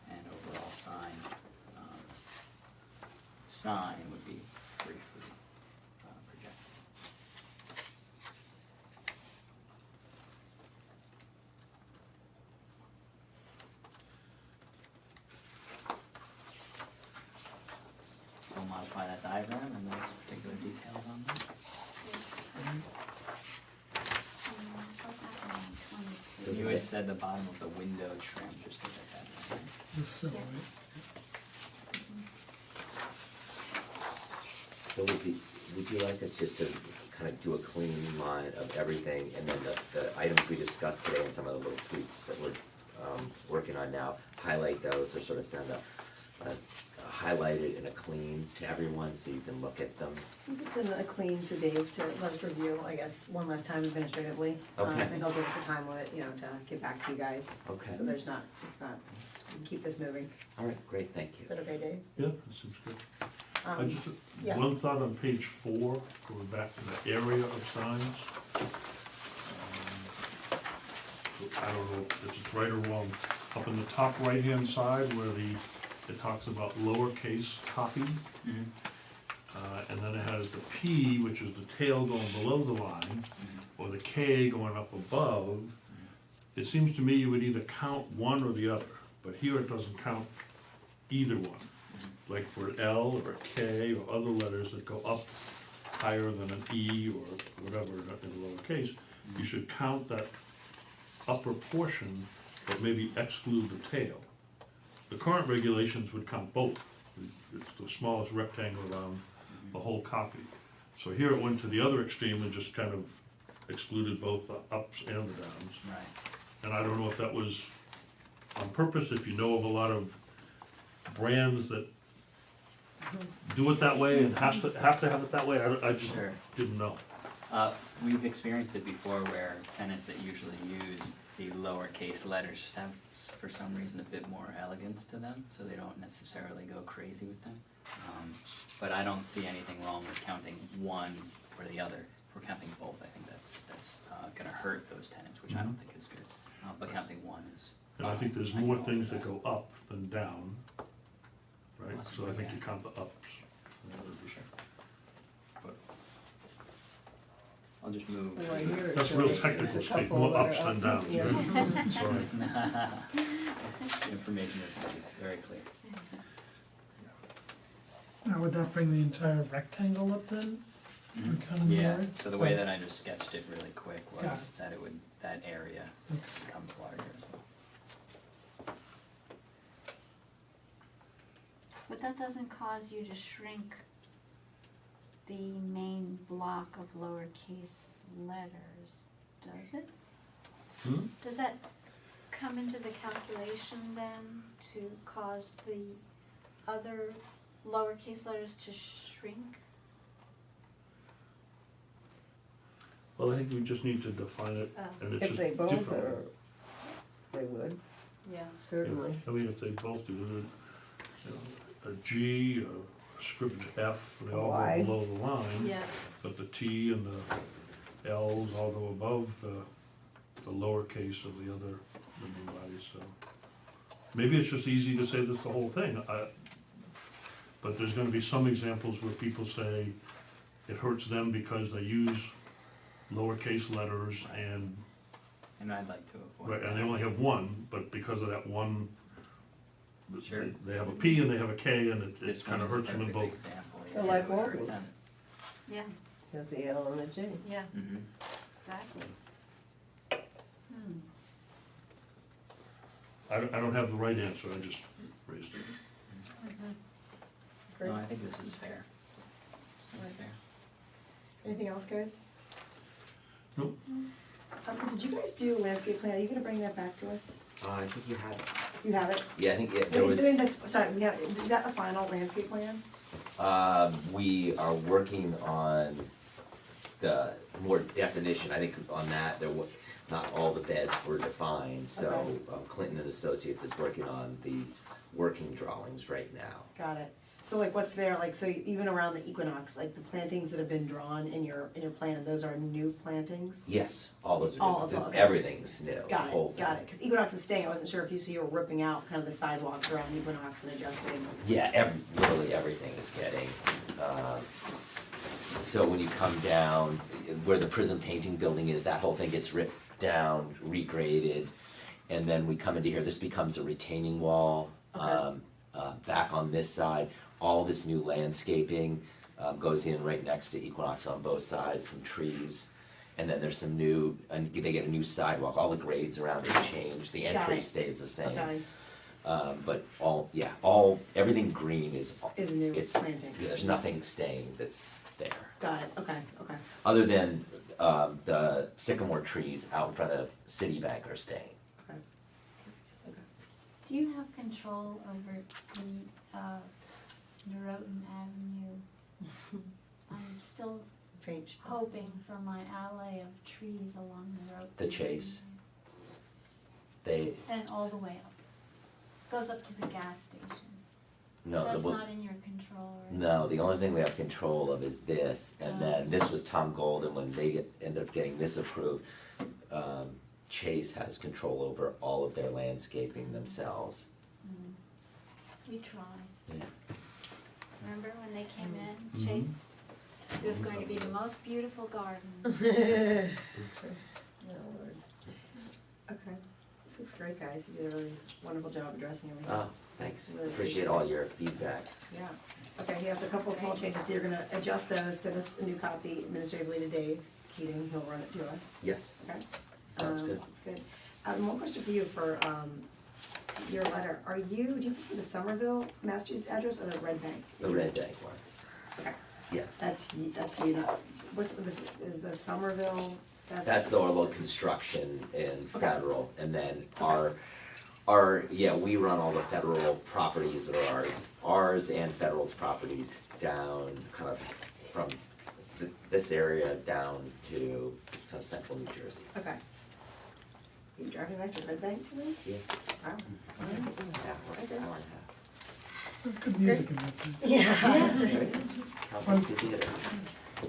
and overall sign would be 3 feet projected. We'll modify that diagram and those particular details on that. So You the- had said the bottom of the window trim, just to get that, right? This silhouette. So would you like us just to kind of do a clean line of everything, and then the items we discussed today and some of the little tweaks that we're working on now, highlight those, or sort of send a highlighted in a clean to everyone so you can look at them? It's in a clean to Dave to let us review, I guess, one last time administratively. Okay. And he'll give us a time limit, to get back to you guys. Okay. So it's not, we can keep this moving. All right, great, thank Is you. that okay, Dave? Yeah, that seems good. I Um, just, yeah. one thought on page 4, going back to the area of signs. I don't know if it's right or wrong, up in the top right-hand side where it talks about lowercase copy, and then it has the P, which is the tail going below the line, or the K going up above. It seems to me you would either count one or the other, but here it doesn't count either one. Like for an L or a K or other letters that go up higher than an E or whatever in a lowercase, you should count that upper portion, but maybe exclude the tail. The current regulations would count both. It's the smallest rectangle around the whole copy. So here it went to the other extreme and just kind of excluded both the ups and the downs. Right. And I don't know if that was on purpose, if you know of a lot of brands that do it that way and have to have it that way, I just Sure. didn't know. We've experienced it before where tenants that usually use the lowercase letters just have, for some reason, a bit more elegance to them, so they don't necessarily go crazy with them. But I don't see anything wrong with counting one or the other. If we're counting both, I think that's gonna hurt those tenants, which I don't think is good. But counting one is And I think there's fine. more can things live that with go up than down, right? So I Possibly, think yeah. you count the ups. Sure. I'll just move. Well, here it's That's real showing technical there's a speak, couple more that are ups than up. downs, Yeah. right? Sorry. Information is very clear. Now, would that bring the entire rectangle up then? Or kind of the Yeah, yard? so the way that I just sketched it really quick Yeah. was that that area Okay. becomes larger as well. But that doesn't cause you to shrink the main block of lowercase letters, does it? Hmm? Does that come into the calculation then to cause the other lowercase letters to shrink? Well, I think we just need to define it, Oh. and it's If just they both different. are, they would, Yeah. certainly. I mean, if they both do, a G, a script F, they all Y. go below the line. Yeah. But the T and the Ls all go above the lowercase of the other living bodies, so. Maybe it's just easy to say that's the whole thing, but there's gonna be some examples where people say it hurts them because they use lowercase letters and, And I'd like to avoid right, that. and they only have one, but because of that one, Sure. they have a P and they have a K and it This kinda one is a hurts them in perfect both. example. They're yeah, like it would hurt organs. them. Yeah, There's the L and the G. yeah, Mhm. exactly. Hmm. I don't have the right answer, I just raised it. Great. No, I think this is fair. This is fair. Anything else, guys? Nope. Did you guys do landscape plan? Are you gonna bring that back to us? I think you had it. You have it? Yeah, I think there was. Sorry, is that the final landscape plan? We are working on the more definition, I think on that, not all the beds were defined, so Okay. Clinton and Associates is working on the working drawings right now. Got it. So like what's there, like, so even around the equinox, like the plantings that have been drawn in your plan, those are new plantings? Yes, all those All are, of them, okay. everything's new, the Got whole it, thing. got it. Because equinox is staying, I wasn't sure if you were ripping out kind of the sidewalks around equinox and adjusting. Yeah, literally everything is getting, so when you come down, where the prison painting building is, that whole thing gets ripped down, regraded, and then we come into here, this becomes a retaining wall. Okay. Back on this side, all this new landscaping goes in right next to Equinox on both sides, some trees. And then there's some new, and they get a new sidewalk, all the grades around it change, the Got entry it. stays the same. Okay, But everything green is, is new it's, planting. there's nothing staying that's there. Got it, okay, okay. Other than the sycamore trees out in front of Citibank are staying. Do you have control over the Norotan Avenue. I'm still Page. hoping for my alley of trees along Norotan. The Chase. They, And all the way up. Goes up to the gas station. no, That's the, not in your control, right? no, the only thing we have control of is this, and then this was Tom Golden, when they ended up getting this approved. Chase has control over all of their landscaping themselves. We tried. Yeah. Remember when they came in, Chase? It was going to be the most beautiful garden. Okay, this looks great, guys, you did a really wonderful job addressing everything. Oh, thanks, Really appreciate all your feedback. Yeah, okay, he has a couple of small changes, so you're gonna adjust those, send us a new copy administratively to Dave Keating, he'll run it to us. Yes, Okay. sounds good. That's good. One question for you for, your letter, do you prefer the Somerville, Massachusetts address or the Red Bank? The Red Bank one. Okay. Yeah. That's you, not, what's, this, is the Somerville, That's the Orlo Construction in Okay. Federal, and then we run all the federal properties that are ours and Federal's properties down, kind of from this area down to kind of central New Jersey. Okay. You driving back to Red Bank tonight? Yeah. Wow. Good music in that too. Yeah, that's right. Calvin Theater.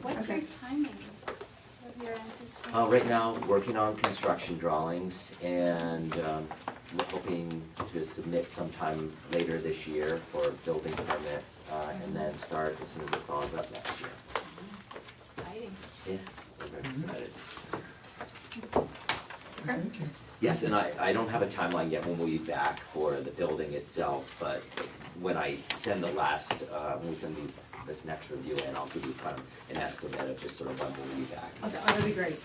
What's your Okay. timing? What you're anticipating? Right now, working on construction drawings, and we're hoping to submit sometime later this year for a building permit, and then start as soon as it thaws up next year. Exciting. Yeah, we're very excited. Thank you. Yes, and I don't have a timeline yet when we'll be back for the building itself, but when I send the last, when we send this next review in, I'll give you kind of an estimate of just sort of when we'll be back. Okay, oh, that'd be great.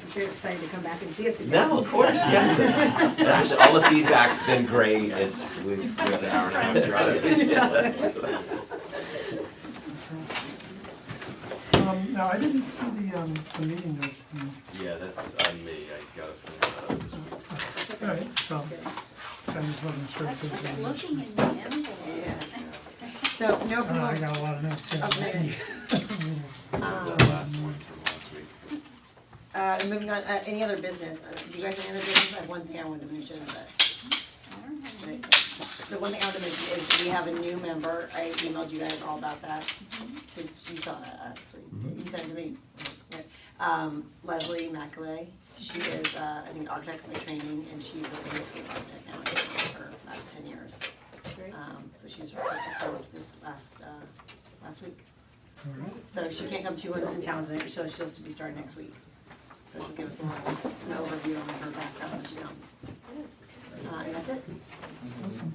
I'm sure you're excited to come back and see us again. No, of course, yes. And actually, all the feedback's been great, we have an hour and a half drive. Now, I didn't see the meeting notes from, Yeah, that's on me, I gotta finish that up this week. all right, so, I just wasn't sure if I've there's been any. looking in the envelope. So, no I approval got a lot of notes, yeah. of minutes. The last one from last week. And moving on, any other business? Do you guys have any other business? I have one thing I wanted to mention, but. I don't have any. The one thing I wanted to mention is we have a new member. I emailed you guys all about that. You saw that, obviously. You sent it to me. Right. Leslie Macaulay. She is, I think, architect by training, and she's a landscape architect now. I've been with her for the last 10 years. So she was referred this last week. All right. So she can't come, she wasn't in town tonight, so she'll be starting next week. So she'll give us an overview on her background when she comes. And that's it. Awesome.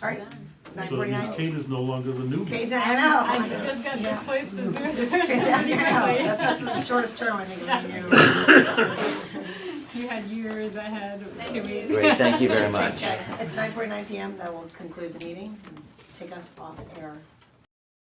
All right, So 9:49. Kate is no longer the new. Okay, I know. I just got displaced as new. It's fantastic, I know. That's the shortest term, I think, of the You had years, I had 2 weeks. Great, thank you very much. Thanks, guys. It's 9:49 PM. That will conclude the meeting and take us off air.